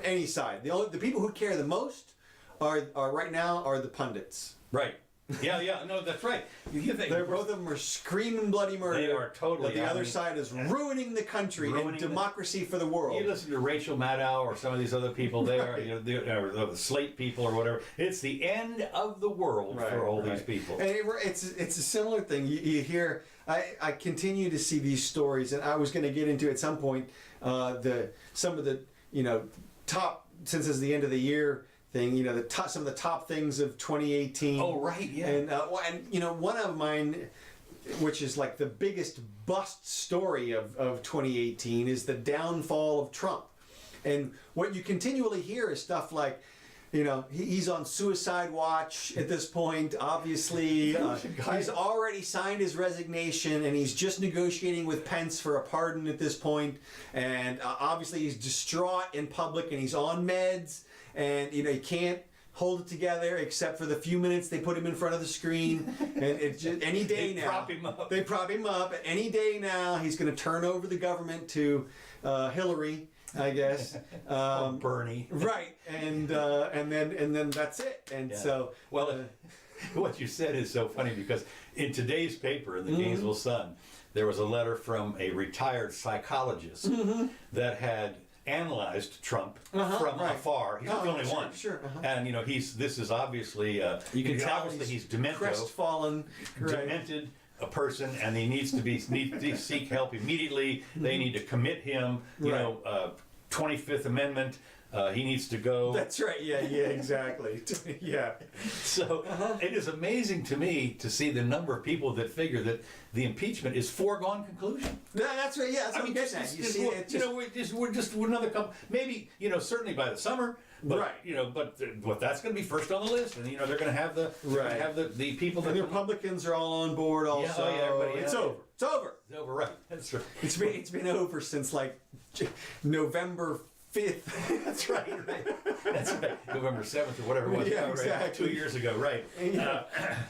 Speaker 2: any side, the people who care the most are right now are the pundits.
Speaker 1: Right. Yeah, no, that's right.
Speaker 2: Both of them are screaming bloody murder.
Speaker 1: They are totally.
Speaker 2: But the other side is ruining the country and democracy for the world.
Speaker 1: You listen to Rachel Maddow or some of these other people. They are, or the Slate people or whatever. It's the end of the world for all these people.
Speaker 2: And it's a similar thing. You hear. I continue to see these stories, and I was going to get into at some point some of the top, since it's the end of the year thing, some of the top things of 2018.
Speaker 1: Oh, right, yeah.
Speaker 2: And one of mine, which is like the biggest bust story of 2018, is the downfall of Trump. And what you continually hear is stuff like, he's on suicide watch at this point, obviously. He's already signed his resignation, and he's just negotiating with Pence for a pardon at this point. And obviously he's distraught in public, and he's on meds. And, he can't hold it together except for the few minutes they put him in front of the screen. And it's just any day now. They prop him up. Any day now, he's going to turn over the government to Hillary, I guess.
Speaker 1: Bernie.
Speaker 2: Right. And then that's it. And so.
Speaker 1: Well, what you said is so funny because in today's paper, in the Gainesville Sun, there was a letter from a retired psychologist that had analyzed Trump from
Speaker 2: right.
Speaker 1: afar. He's not the only one.
Speaker 2: Sure.
Speaker 1: And this is obviously
Speaker 2: You can tell
Speaker 1: obviously he's demento,
Speaker 2: crestfallen,
Speaker 1: demented a person, and he needs to seek help immediately. They need to commit him. 25th Amendment. He needs to go.
Speaker 2: That's right. Yeah, exactly. Yeah.
Speaker 1: So it is amazing to me to see the number of people that figure that the impeachment is foregone conclusion.
Speaker 2: That's right. Yeah, that's what I'm getting at. You see, it just,
Speaker 1: we're just another couple. Maybe certainly by the summer. But,
Speaker 2: right.
Speaker 1: But that's going to be first on the list, and they're going to have the people that
Speaker 2: and the Republicans are all on board. Also, it's over. It's over.
Speaker 1: It's over. Right. That's right.
Speaker 2: It's been over since like November 5th.
Speaker 1: That's right. That's right. November 7th or whatever it was.
Speaker 2: Yeah, exactly.
Speaker 1: 2 years ago, right?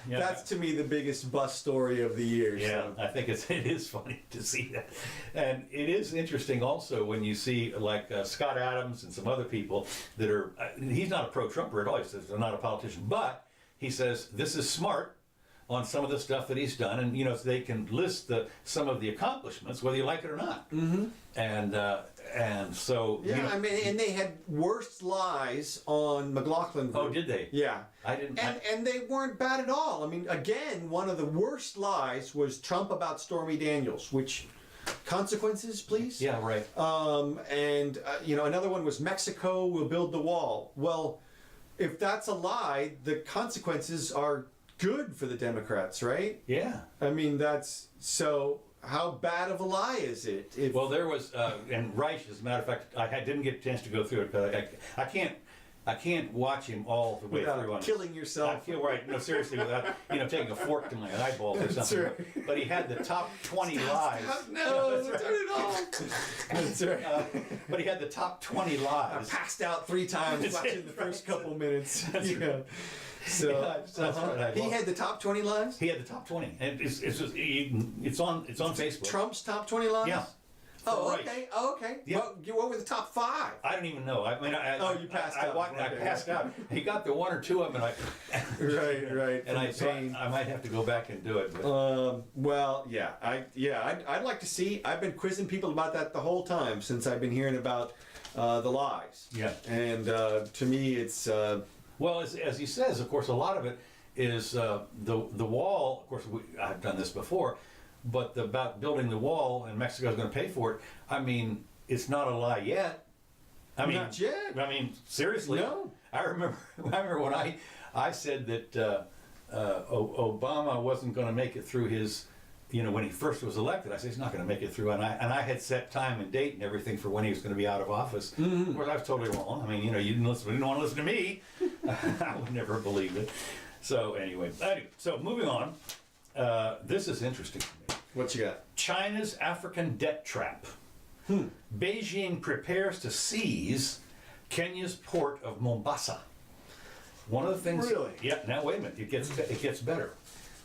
Speaker 2: That's to me the biggest bust story of the year.
Speaker 1: Yeah,
Speaker 2: so.
Speaker 1: I think it is funny to see that, and it is interesting also when you see like Scott Adams and some other people that are. He's not a pro-Trumper at all. He says they're not a politician, but he says this is smart on some of the stuff that he's done, and so they can list some of the accomplishments, whether you like it or not. Mm-hmm. And so
Speaker 2: I mean, and they had worse lies on McLaughlin Group.
Speaker 1: Oh, did they?
Speaker 2: Yeah,
Speaker 1: I didn't.
Speaker 2: And they weren't bad at all. I mean, again, one of the worst lies was Trump about Stormy Daniels, which consequences, please.
Speaker 1: Yeah, right.
Speaker 2: And another one was Mexico will build the wall. Well, if that's a lie, the consequences are good for the Democrats, right?
Speaker 1: Yeah.
Speaker 2: I mean, that's so. How bad of a lie is it?
Speaker 1: Well, there was, and Reich, as a matter of fact, I didn't get a chance to go through it because I can't watch him all the way
Speaker 2: without
Speaker 1: through. On
Speaker 2: killing yourself.
Speaker 1: I feel right. No, seriously, without taking a fork to my eyeballs or something.
Speaker 2: Right.
Speaker 1: But he had the top 20 lies.
Speaker 2: No,
Speaker 1: that's
Speaker 2: turn it off. That's right.
Speaker 1: But he had the top 20 lies.
Speaker 2: I passed out 3 times watching the first couple minutes.
Speaker 1: That's right.
Speaker 2: So
Speaker 1: that's right.
Speaker 2: He had the top 20 lies.
Speaker 1: He had the top 20, and it's on Facebook.
Speaker 2: Trump's top 20 lies.
Speaker 1: Yeah.
Speaker 2: Oh,
Speaker 1: Right.
Speaker 2: okay. Oh, okay.
Speaker 1: Yeah.
Speaker 2: What were the top 5?
Speaker 1: I don't even know. I mean,
Speaker 2: you passed out.
Speaker 1: I passed out. He got the 1 or 2 of them, and
Speaker 2: Right.
Speaker 1: And I might have to go back and do it. But.
Speaker 2: Well, yeah. I'd like to see. I've been quizzing people about that the whole time since I've been hearing about the lies.
Speaker 1: Yeah.
Speaker 2: And to me, it's.
Speaker 1: Well, as he says, of course, a lot of it is the wall. Of course, I've done this before, but about building the wall and Mexico's going to pay for it. I mean, it's not a lie yet. I mean,
Speaker 2: not yet.
Speaker 1: I mean, seriously.
Speaker 2: No.
Speaker 1: I remember when I said that Obama wasn't going to make it through his. When he first was elected, I said he's not going to make it through, and I had set time and date and everything for when he was going to be out of office. Mm-hmm. Of course, I was totally wrong. I mean, you didn't want to listen to me. I would never have believed it. So anyway, so moving on. This is interesting to me.
Speaker 2: What you got?
Speaker 1: China's African debt trap. Beijing prepares to seize Kenya's port of Mombasa. One of the things.
Speaker 2: Really?
Speaker 1: Yeah. Now wait a minute. It gets better.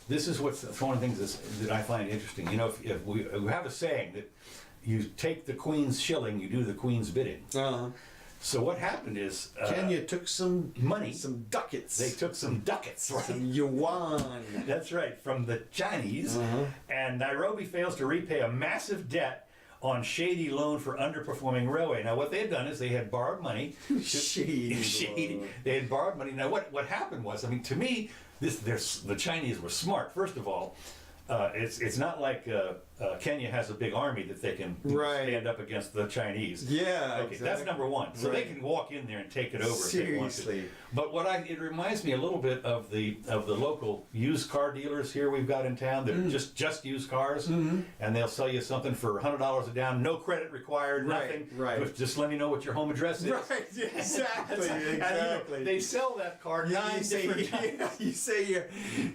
Speaker 1: This is one of the things that I find interesting. If we have a saying that you take the Queen's shilling, you do the Queen's bidding.
Speaker 2: Uh-huh.
Speaker 1: So what happened is
Speaker 2: Kenya took some
Speaker 1: money,
Speaker 2: some ducats.
Speaker 1: They took some ducats, right?
Speaker 2: Some yuan.
Speaker 1: That's right, from the Chinese.
Speaker 2: Uh-huh.
Speaker 1: And Nairobi fails to repay a massive debt on shady loan for underperforming railway. Now, what they had done is they had borrowed money.
Speaker 2: Shady.
Speaker 1: They had borrowed money. Now, what happened was, I mean, to me, the Chinese were smart. First of all, it's not like Kenya has a big army that they can stand up against the Chinese.
Speaker 2: Yeah,
Speaker 1: okay, exactly. That's number one. So they can walk in there and take it over if they want to. But it reminds me a little bit of the local used car dealers here we've got in town that are just used cars, and they'll sell you something for $100 a down, no credit required, nothing.
Speaker 2: Right.
Speaker 1: Just let me know what your home address is.
Speaker 2: Right. Exactly.
Speaker 1: And, they sell that car 9 different times.
Speaker 2: You say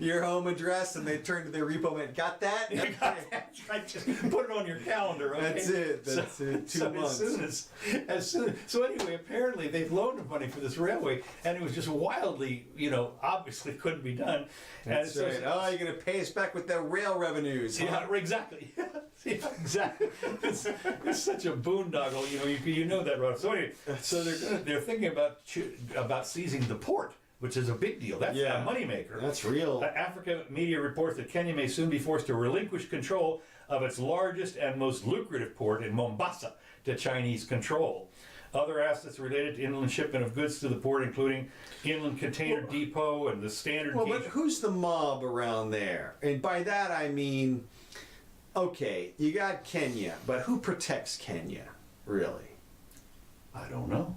Speaker 2: your home address, and they turn to their repo man. Got that?
Speaker 1: You got that. Right. Just put it on your calendar. Okay?
Speaker 2: That's it. 2 months.
Speaker 1: As soon. So anyway, apparently they've loaned him money for this railway, and it was just wildly, obviously couldn't be done.
Speaker 2: That's right. Oh, you're going to pay us back with the rail revenues. Huh?
Speaker 1: Yeah, exactly. Yeah, exactly. It's such a boondoggle. You know that, Rob. So anyway, they're thinking about seizing the port, which is a big deal. That's a moneymaker.
Speaker 2: That's real.
Speaker 1: Africa media reports that Kenya may soon be forced to relinquish control of its largest and most lucrative port in Mombasa to Chinese control. Other assets related to inland shipment of goods to the port, including inland container depot and the standard
Speaker 2: Well,
Speaker 1: gauge.
Speaker 2: but who's the mob around there? And by that I mean, okay, you got Kenya, but who protects Kenya, really?
Speaker 1: I don't know.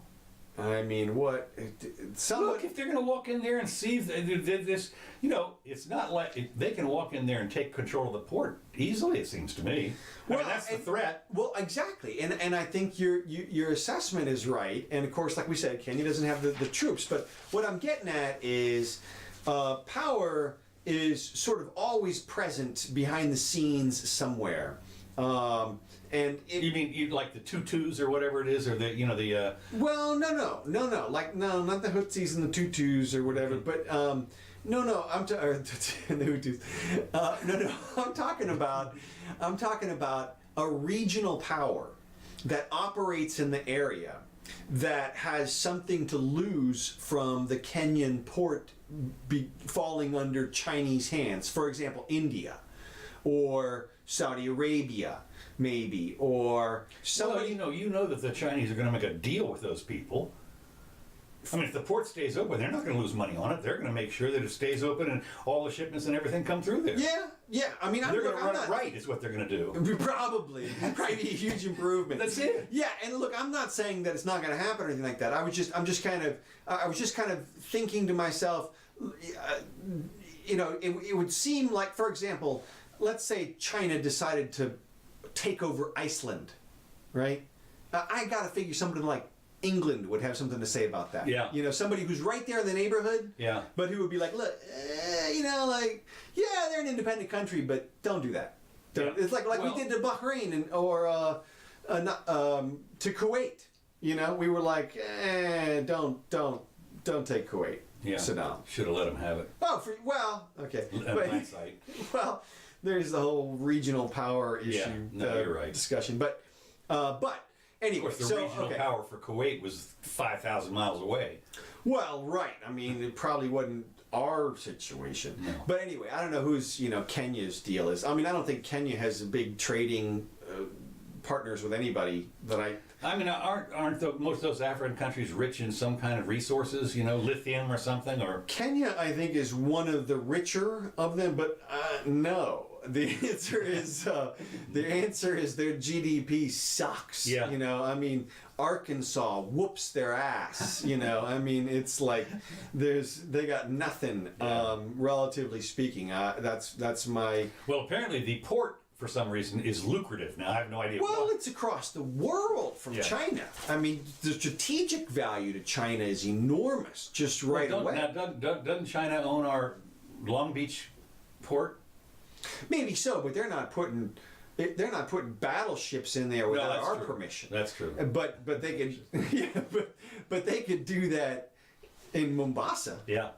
Speaker 2: I mean, what?
Speaker 1: Look, if they're going to walk in there and see if they did this, it's not like they can walk in there and take control of the port easily. It seems to me. I mean, that's the threat.
Speaker 2: Well, exactly, and I think your assessment is right. And of course, like we said, Kenya doesn't have the troops. But what I'm getting at is power is sort of always present behind the scenes somewhere. And
Speaker 1: You mean you like the tutus or whatever it is, or the
Speaker 2: well, no, like no, not the Hutsis and the tutus or whatever, but no, or the Hutus. No, I'm talking about a regional power that operates in the area that has something to lose from the Kenyan port falling under Chinese hands. For example, India or Saudi Arabia, maybe, or somebody.
Speaker 1: Well, you know that the Chinese are going to make a deal with those people. I mean, if the port stays open, they're not going to lose money on it. They're going to make sure that it stays open and all the shipments and everything come through there.
Speaker 2: Yeah. I mean,
Speaker 1: they're going to run it right, is what they're going to do.
Speaker 2: Probably be a huge improvement.
Speaker 1: That's it.
Speaker 2: Yeah, and look, I'm not saying that it's not going to happen or anything like that. I was just kind of thinking to myself, it would seem like, for example, let's say China decided to take over Iceland, right? I got to figure somebody like England would have something to say about that.
Speaker 1: Yeah.
Speaker 2: Somebody who's right there in the neighborhood.
Speaker 1: Yeah.
Speaker 2: But who would be like, look, they're an independent country, but don't do that.
Speaker 1: Yeah.
Speaker 2: It's like we did to Bahrain or to Kuwait. We were like, don't take Kuwait.
Speaker 1: Yeah.
Speaker 2: Saddam.
Speaker 1: Should have let them have it.
Speaker 2: Oh, okay.
Speaker 1: Hindsight.
Speaker 2: Well, there's the whole regional power issue
Speaker 1: you're right.
Speaker 2: discussion, but anyway,
Speaker 1: Of course, the regional power for Kuwait was 5,000 miles away.
Speaker 2: Well, right. I mean, it probably wasn't our situation.
Speaker 1: No.
Speaker 2: But anyway, I don't know who's Kenya's deal is. I mean, I don't think Kenya has big trading partners with anybody that
Speaker 1: I mean, aren't most of those African countries rich in some kind of resources? Lithium or something, or
Speaker 2: Kenya, I think, is one of the richer of them, but no. The answer is their GDP sucks.
Speaker 1: Yeah.
Speaker 2: I mean, Arkansas whoops their ass. I mean, it's like they got nothing, relatively speaking. That's my.
Speaker 1: Well, apparently the port, for some reason, is lucrative. Now I have no idea.
Speaker 2: Well,
Speaker 1: why.
Speaker 2: it's across the world from China. I mean, the strategic value to China is enormous. Just right away.
Speaker 1: Now, doesn't China own our Long Beach port?
Speaker 2: Maybe so, but they're not putting battleships in there without our permission.
Speaker 1: That's true.
Speaker 2: But they could, but they could do that in Mombasa.
Speaker 1: Yeah.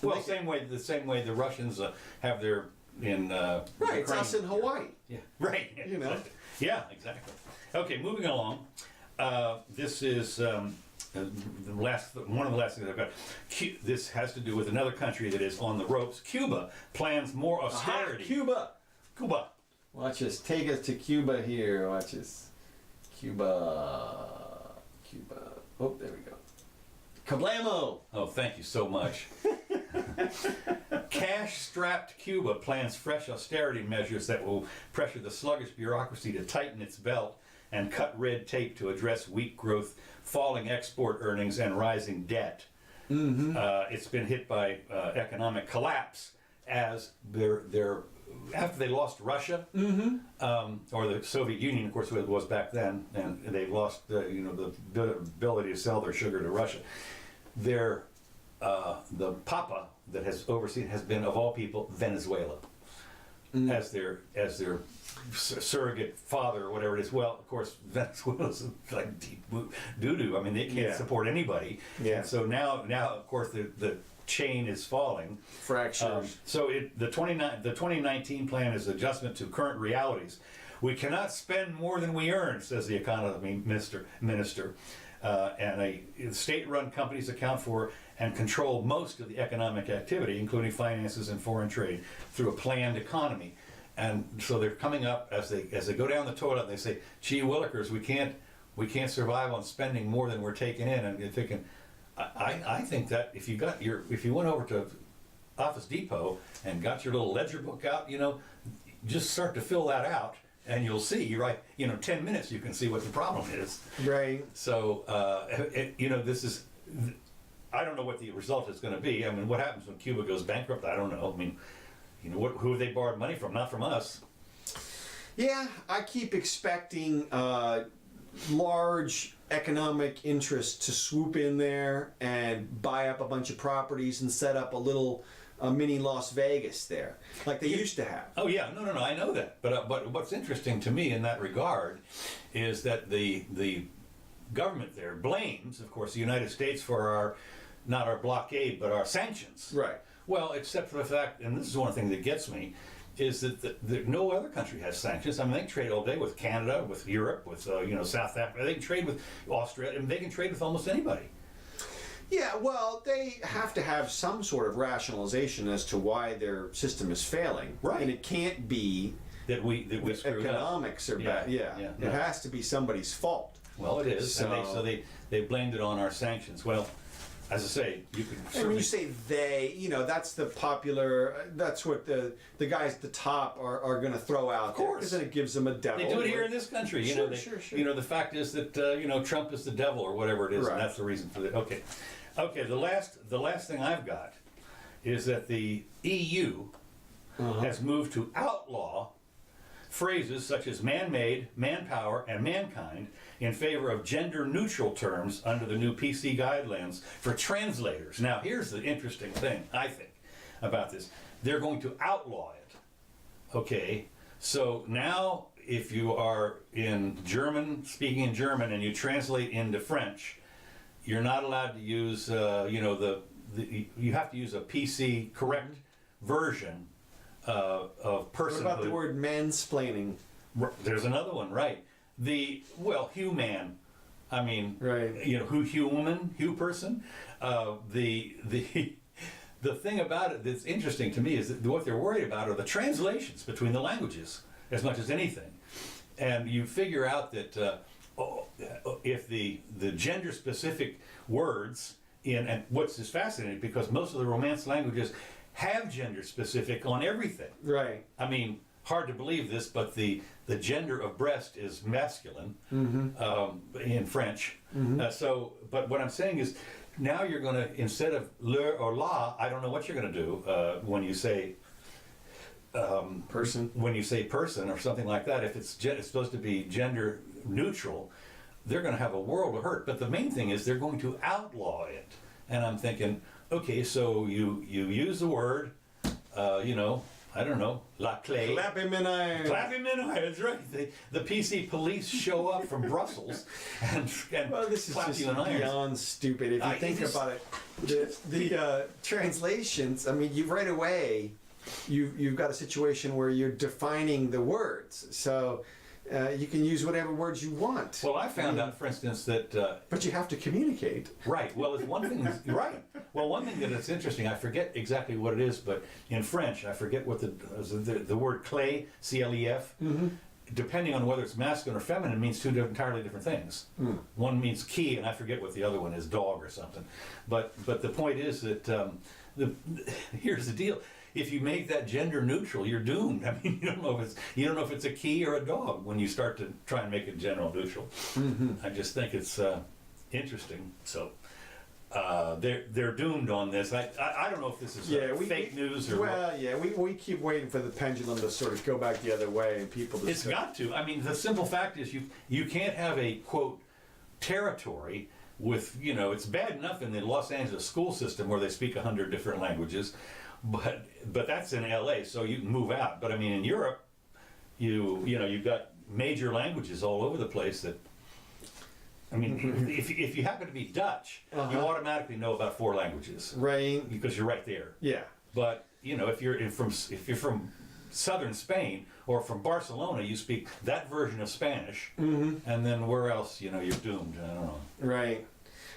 Speaker 1: Well, the same way the Russians have their in
Speaker 2: right.
Speaker 1: Ukraine.
Speaker 2: It's us in Hawaii.
Speaker 1: Yeah. Right. Yeah. Exactly. Okay. Moving along. This is. One of the last things I've got. This has to do with another country that is on the ropes. Cuba plans more austerity.
Speaker 2: Cuba. Watch us. Take us to Cuba here. Watch us. Cuba. Oh, there we go. Kablamo!
Speaker 1: Oh, thank you so much. Cash-strapped Cuba plans fresh austerity measures that will pressure the sluggish bureaucracy to tighten its belt and cut red tape to address weak growth, falling export earnings, and rising debt. Mm-hmm. It's been hit by economic collapse as after they lost Russia, or the Soviet Union, of course, it was back then, and they lost the ability to sell their sugar to Russia. The Papa that has overseen has been, of all people, Venezuela, as their surrogate father or whatever it is. Well, of course, Venezuela's like deep doo-doo. I mean, they can't support anybody. Yeah. And so now, of course, the chain is falling.
Speaker 2: Fractures.
Speaker 1: So the 2019 plan is adjustment to current realities. We cannot spend more than we earn, says the economy minister. And state-run companies account for and control most of the economic activity, including finances and foreign trade, through a planned economy. And so they're coming up as they go down the toilet and they say, gee willikers, we can't survive on spending more than we're taking in. And you're thinking, I think that if you went over to Office Depot and got your little ledger book out, just start to fill that out and you'll see, right, 10 minutes you can see what the problem is.
Speaker 2: Right.
Speaker 1: So, this is, I don't know what the result is going to be. I mean, what happens when Cuba goes bankrupt? I don't know. I mean, who have they borrowed money from? Not from us.
Speaker 2: Yeah, I keep expecting large economic interests to swoop in there and buy up a bunch of properties and set up a little mini Las Vegas there, like they used to have.
Speaker 1: Oh yeah, no, I know that. But what's interesting to me in that regard is that the government there blames, of course, the United States for not our blockade, but our sanctions.
Speaker 2: Right.
Speaker 1: Well, except for the fact, and this is one thing that gets me, is that no other country has sanctions. I mean, they can trade all day with Canada, with Europe, with South Africa. They can trade with Australia, and they can trade with almost anybody.
Speaker 2: Yeah, well, they have to have some sort of rationalization as to why their system is failing.
Speaker 1: Right.
Speaker 2: And it can't be
Speaker 1: that we screwed
Speaker 2: economics
Speaker 1: up.
Speaker 2: are bad. Yeah. It has to be somebody's fault.
Speaker 1: Well, it is.
Speaker 2: So,
Speaker 1: and they blamed it on our sanctions. Well, as I say, you can.
Speaker 2: And when you say they, that's the popular. That's what the guys at the top are going to throw out.
Speaker 1: Of course,
Speaker 2: because then it gives them a devil.
Speaker 1: They do it here in this country.
Speaker 2: Sure.
Speaker 1: The fact is that Trump is the devil or whatever it is, and that's the reason for it. Okay. The last thing I've got is that the EU has moved to outlaw phrases such as man-made, manpower, and mankind in favor of gender-neutral terms under the new PC guidelines for translators. Now, here's the interesting thing, I think, about this. They're going to outlaw it, okay? So now, if you are speaking in German, and you translate into French, you're not allowed to use, you have to use a PC correct version of personhood.
Speaker 2: What about the word mansplaining?
Speaker 1: There's another one, right? Human. I mean,
Speaker 2: right.
Speaker 1: Who person. The thing about it that's interesting to me is that what they're worried about are the translations between the languages as much as anything. And you figure out that if the gender-specific words and what's just fascinating, because most of the Romance languages have gender-specific on everything.
Speaker 2: Right.
Speaker 1: I mean, hard to believe this, but the gender of breast is masculine in French. But what I'm saying is, now you're going to, instead of le or la, I don't know what you're going to do when you say
Speaker 2: person.
Speaker 1: When you say person or something like that, if it's supposed to be gender neutral, they're going to have a world of hurt. But the main thing is they're going to outlaw it. And I'm thinking, okay, so you use the word, I don't know, la clé.
Speaker 2: Clap him in eye.
Speaker 1: Clap him in eye, that's right. The PC police show up from Brussels and
Speaker 2: well, this is
Speaker 1: clap
Speaker 2: just
Speaker 1: you in irons.
Speaker 2: beyond stupid. If you think about it, the translations, I mean, right away, you've got a situation where you're defining the words. So you can use whatever words you want.
Speaker 1: Well, I found out, for instance, that...
Speaker 2: but you have to communicate.
Speaker 1: Right. Well, it's one thing... right. Well, one thing that is interesting, I forget exactly what it is, but in French, I forget what the word clé, C-L-E-F, depending on whether it's masculine or feminine, means two entirely different things. One means key, and I forget what the other one is, dog or something. But the point is that here's the deal. If you make that gender neutral, you're doomed. I mean, you don't know if it's a key or a dog when you start to try and make it gender neutral. I just think it's interesting. So they're doomed on this. I don't know if this is fake news or what.
Speaker 2: We keep waiting for the pendulum to sort of go back the other way and people to.
Speaker 1: It's got to. I mean, the simple fact is you can't have a quote territory with it's bad enough in the Los Angeles school system where they speak 100 different languages. But that's in LA, so you can move out. But I mean, in Europe, you've got major languages all over the place. That I mean, if you happen to be Dutch, you automatically know about 4 languages,
Speaker 2: right?
Speaker 1: Because you're right there.
Speaker 2: Yeah.
Speaker 1: But if you're from southern Spain or from Barcelona, you speak that version of Spanish, and then where else you're doomed. I don't know.
Speaker 2: Right.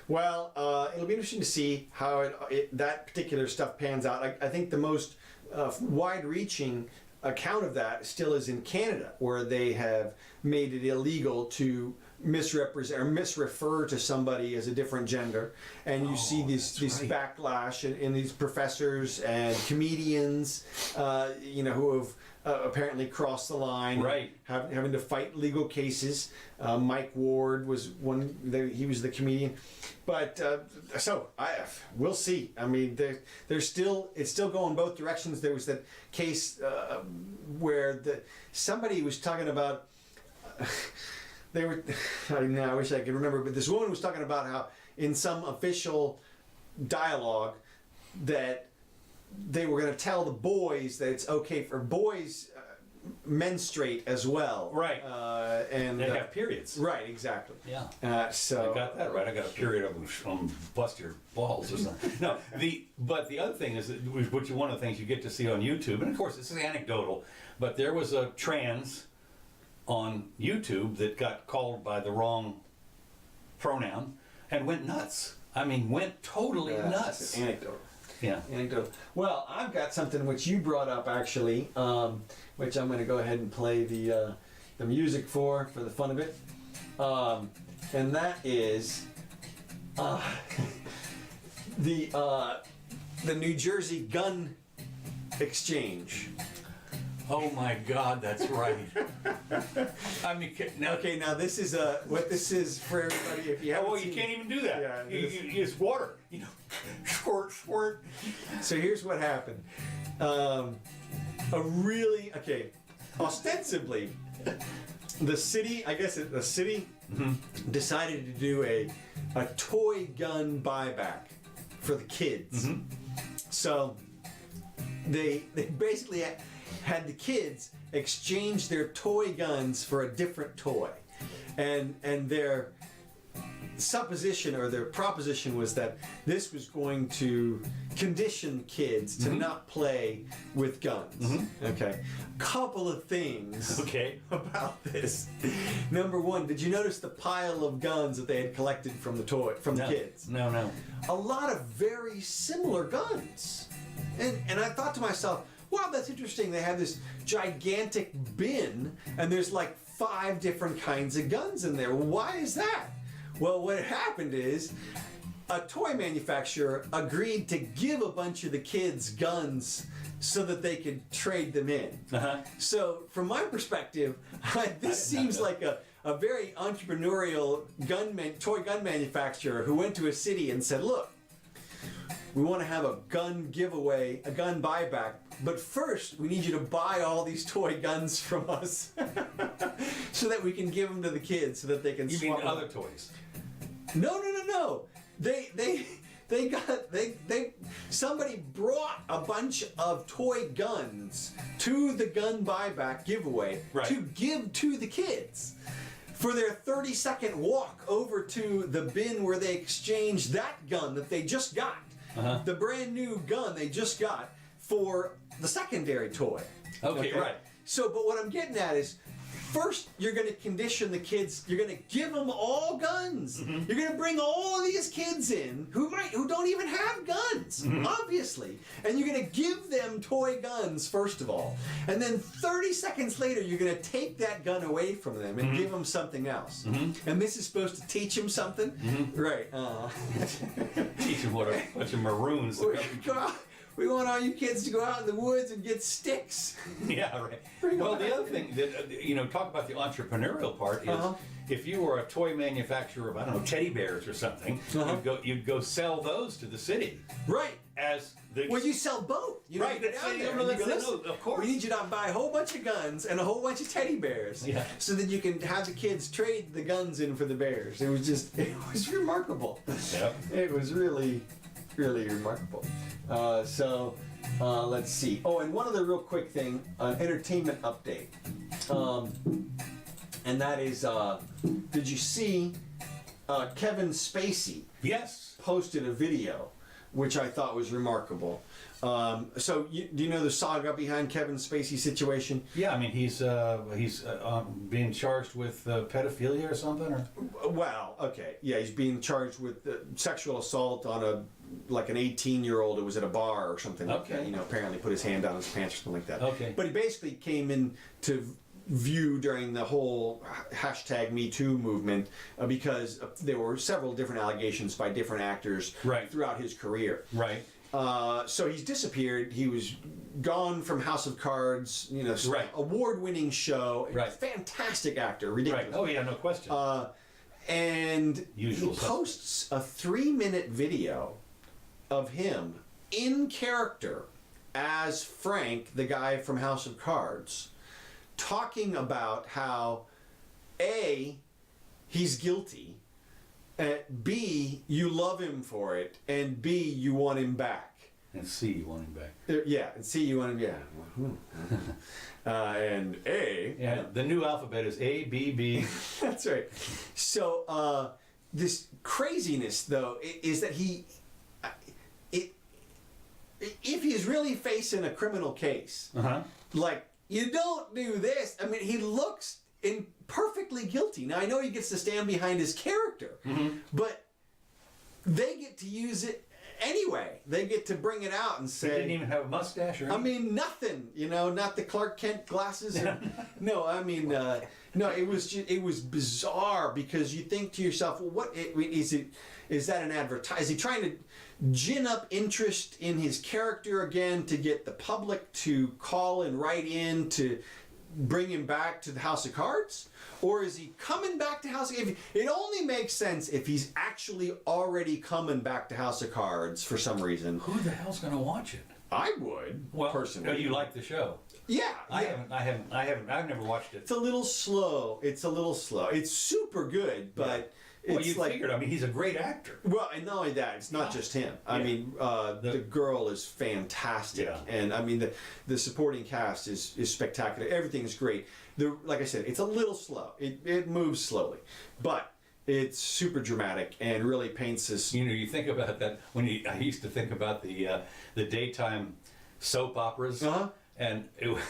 Speaker 2: Well, it'll be interesting to see how that particular stuff pans out. I think the most wide-reaching account of that still is in Canada, where they have made it illegal to misrepresent or misrefer to somebody as a different gender, and you see this
Speaker 1: right.
Speaker 2: backlash in these professors and comedians, who have apparently crossed the line,
Speaker 1: Right.
Speaker 2: having to fight legal cases. Mike Ward was one; he was the comedian, but we'll see. I mean, it's still going both directions. There was that case where somebody was talking about. I wish I could remember, but this woman was talking about how in some official dialogue that they were going to tell the boys that it's okay for boys menstruate as well.
Speaker 1: Right.
Speaker 2: And
Speaker 1: They have periods.
Speaker 2: right, exactly.
Speaker 1: Yeah.
Speaker 2: So
Speaker 1: I got that right. I got a period of bust your balls or something. No, but the other thing is, one of the things you get to see on YouTube, and of course this is anecdotal, but there was a trans on YouTube that got called by the wrong pronoun and went nuts. I mean, went totally nuts.
Speaker 2: Anecdotal.
Speaker 1: Yeah.
Speaker 2: Anecdotal. Well, I've got something which you brought up actually, which I'm going to go ahead and play the music for the fun of it, and that is the New Jersey gun exchange.
Speaker 1: Oh my God, that's right. I mean, now,
Speaker 2: Okay, now this is what this is for everybody. If you haven't
Speaker 1: you
Speaker 2: seen
Speaker 1: can't even do that.
Speaker 2: Yeah,
Speaker 1: It's water. Squirt, squirt.
Speaker 2: So here's what happened. Ostensibly, the city decided to do a toy gun buyback for the kids.
Speaker 1: Mm-hmm.
Speaker 2: So they basically had the kids exchange their toy guns for a different toy, and their supposition or their proposition was that this was going to condition kids to not play with guns. Okay, couple of things
Speaker 1: Okay.
Speaker 2: about this. Number one, did you notice the pile of guns that they had collected from the kids?
Speaker 1: No.
Speaker 2: A lot of very similar guns, and I thought to myself, wow, that's interesting. They have this gigantic bin, and there's like 5 different kinds of guns in there. Why is that? Well, what happened is a toy manufacturer agreed to give a bunch of the kids guns so that they could trade them in.
Speaker 1: Uh-huh.
Speaker 2: So, from my perspective, this seems like a very entrepreneurial toy gun manufacturer who went to a city and said, look, we want to have a gun giveaway, a gun buyback, but first we need you to buy all these toy guns from us so that we can give them to the kids so that they can
Speaker 1: You
Speaker 2: swap
Speaker 1: mean
Speaker 2: them.
Speaker 1: other toys?
Speaker 2: No. Somebody brought a bunch of toy guns to the gun buyback giveaway to give to the kids for their 30-second walk over to the bin where they exchanged that gun that they just got. The brand new gun they just got for the secondary toy.
Speaker 1: Okay, right.
Speaker 2: So, but what I'm getting at is, first you're going to condition the kids. You're going to give them all guns. You're going to bring all of these kids in who don't even have guns, obviously, and you're going to give them toy guns first of all, and then 30 seconds later you're going to take that gun away from them and give them something else. And this is supposed to teach them something, right?
Speaker 1: Teach them what a bunch of maroons.
Speaker 2: We want all you kids to go out in the woods and get sticks.
Speaker 1: Yeah, right. Well, the other thing that, talk about the entrepreneurial part is if you were a toy manufacturer of, I don't know, teddy bears or something, you'd go sell those to the city.
Speaker 2: Right.
Speaker 1: Well,
Speaker 2: you sell both. You
Speaker 1: right.
Speaker 2: Go down there
Speaker 1: No,
Speaker 2: and you go, listen,
Speaker 1: of course.
Speaker 2: we need you to buy a whole bunch of guns and a whole bunch of teddy bears so that you can have the kids trade the guns in for the bears. It was remarkable.
Speaker 1: Yep.
Speaker 2: It was really, really remarkable. Let's see. Oh, and one other real quick thing, an entertainment update. And that is, did you see Kevin Spacey?
Speaker 1: Yes.
Speaker 2: Posted a video which I thought was remarkable. So do you know the saga behind Kevin Spacey's situation?
Speaker 1: Yeah, I mean he's being charged with pedophilia or something, or
Speaker 2: Well, okay, yeah, he's being charged with sexual assault on an 18-year-old who was at a bar or something like that.
Speaker 1: Okay.
Speaker 2: Apparently put his hand down his pants or something like that.
Speaker 1: Okay.
Speaker 2: But he basically came into view during the whole #MeToo movement because there were several different allegations by different actors
Speaker 1: Right.
Speaker 2: throughout his career.
Speaker 1: right.
Speaker 2: So he's disappeared. He was gone from House of Cards,
Speaker 1: Right.
Speaker 2: award-winning show.
Speaker 1: Right.
Speaker 2: Fantastic actor, ridiculous.
Speaker 1: Right. Oh yeah, no question.
Speaker 2: And
Speaker 1: Usual
Speaker 2: he posts a 3-minute video of him in character as Frank, the guy from House of Cards, talking about how A, he's guilty, B, you love him for it, and B, you want him back.
Speaker 1: And C, you want him back.
Speaker 2: Yeah, and C, you want him, and A.
Speaker 1: Yeah, the new alphabet is A, B, B.
Speaker 2: That's right. So this craziness, though, is that if he's really facing a criminal case, you don't do this. I mean, he looks perfectly guilty. Now, I know he gets to stand behind his character, but they get to use it anyway. They get to bring it out and say...
Speaker 1: He didn't even have a mustache or anything.
Speaker 2: I mean, nothing. Not the Clark Kent glasses. No, I mean, no. It was bizarre because you think to yourself, well, what is it? Is that an advertise? Is he trying to gin up interest in his character again to get the public to call and write in to bring him back to the House of Cards? Or is he coming back to House of Cards? It only makes sense if he's actually already coming back to House of Cards for some reason.
Speaker 1: Who the hell's going to watch it?
Speaker 2: I would, personally.
Speaker 1: You like the show?
Speaker 2: Yeah.
Speaker 1: I've never watched it.
Speaker 2: It's a little slow. It's super good, but
Speaker 1: Well,
Speaker 2: it's
Speaker 1: you figured. I mean, he's a great actor.
Speaker 2: Well, and not only that, it's not just him. I mean, the girl is fantastic, and I mean the supporting cast is spectacular. Everything is great. Like I said, it's a little slow. It moves slowly, but it's super dramatic and really paints this.
Speaker 1: You think about that I used to think about the daytime soap operas. And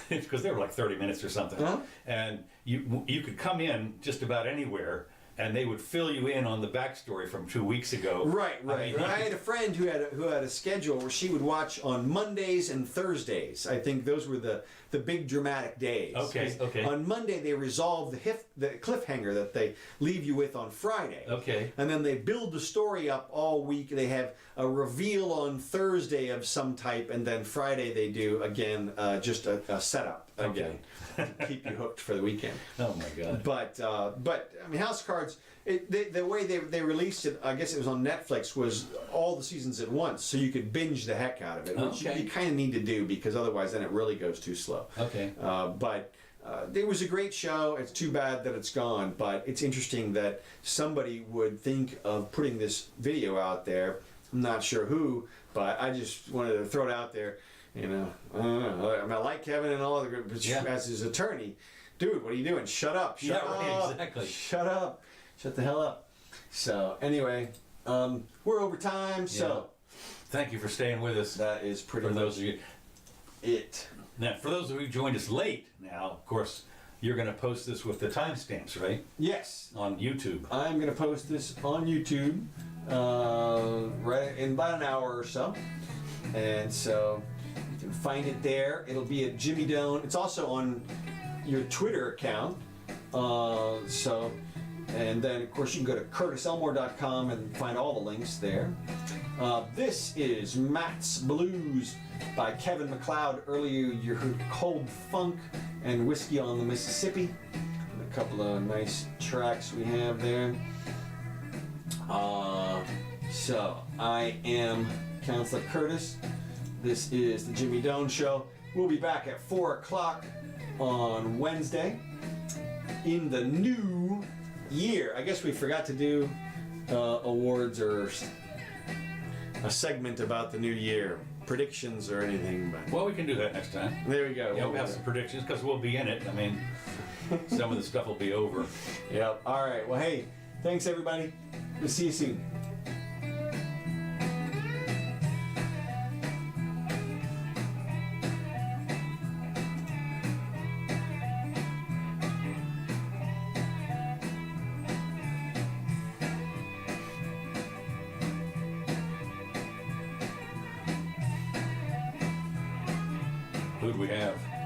Speaker 1: because they were like 30 minutes or something, and you could come in just about anywhere, and they would fill you in on the backstory from 2 weeks ago.
Speaker 2: Right. I had a friend who had a schedule where she would watch on Mondays and Thursdays. I think those were the big dramatic days.
Speaker 1: Okay.
Speaker 2: On Monday they resolve the cliffhanger that they leave you with on Friday.
Speaker 1: Okay.
Speaker 2: And then they build the story up all week. They have a reveal on Thursday of some type, and then Friday they do again just a setup again. To keep you hooked for the weekend.
Speaker 1: Oh my God!
Speaker 2: But I mean, House of Cards. The way they released it, I guess it was on Netflix, was all the seasons at once, so you could binge the heck out of it, which you kind of need to do because otherwise then it really goes too slow.
Speaker 1: Okay.
Speaker 2: But it was a great show. It's too bad that it's gone, but it's interesting that somebody would think of putting this video out there. I'm not sure who, but I just wanted to throw it out there. I don't know. I mean, I like Kevin and all the but as his attorney, dude, what are you doing? Shut up! Shut up!
Speaker 1: Right, exactly.
Speaker 2: Shut up! Shut the hell up! So anyway, we're over time. So
Speaker 1: thank you for staying with us.
Speaker 2: that is pretty
Speaker 1: For
Speaker 2: much
Speaker 1: those of you,
Speaker 2: it.
Speaker 1: now for those of you who joined us late, now of course you're going to post this with the timestamps, right?
Speaker 2: Yes,
Speaker 1: On YouTube.
Speaker 2: I'm going to post this on YouTube right in about an hour or so, and so. You can find it there. It'll be at Jimmy Doan. It's also on your Twitter account. And then of course you can go to curtiselmore.com and find all the links there. This is Matt's Blues by Kevin MacLeod. Earlier you heard Cold Funk and Whiskey on the Mississippi. And a couple of nice tracks we have there. So I am Counselor Curtis. This is the Jimmy Doan Show. We'll be back at 4 o'clock on Wednesday in the new year. I guess we forgot to do awards or a segment about the new year, predictions or anything. But
Speaker 1: Well, we can do that next time.
Speaker 2: there we go.
Speaker 1: Yeah, we'll have some predictions because we'll be in it. I mean, some of the stuff will be over.
Speaker 2: Yep. All right. Well, hey, thanks everybody. We'll see you soon.
Speaker 1: Who do we have?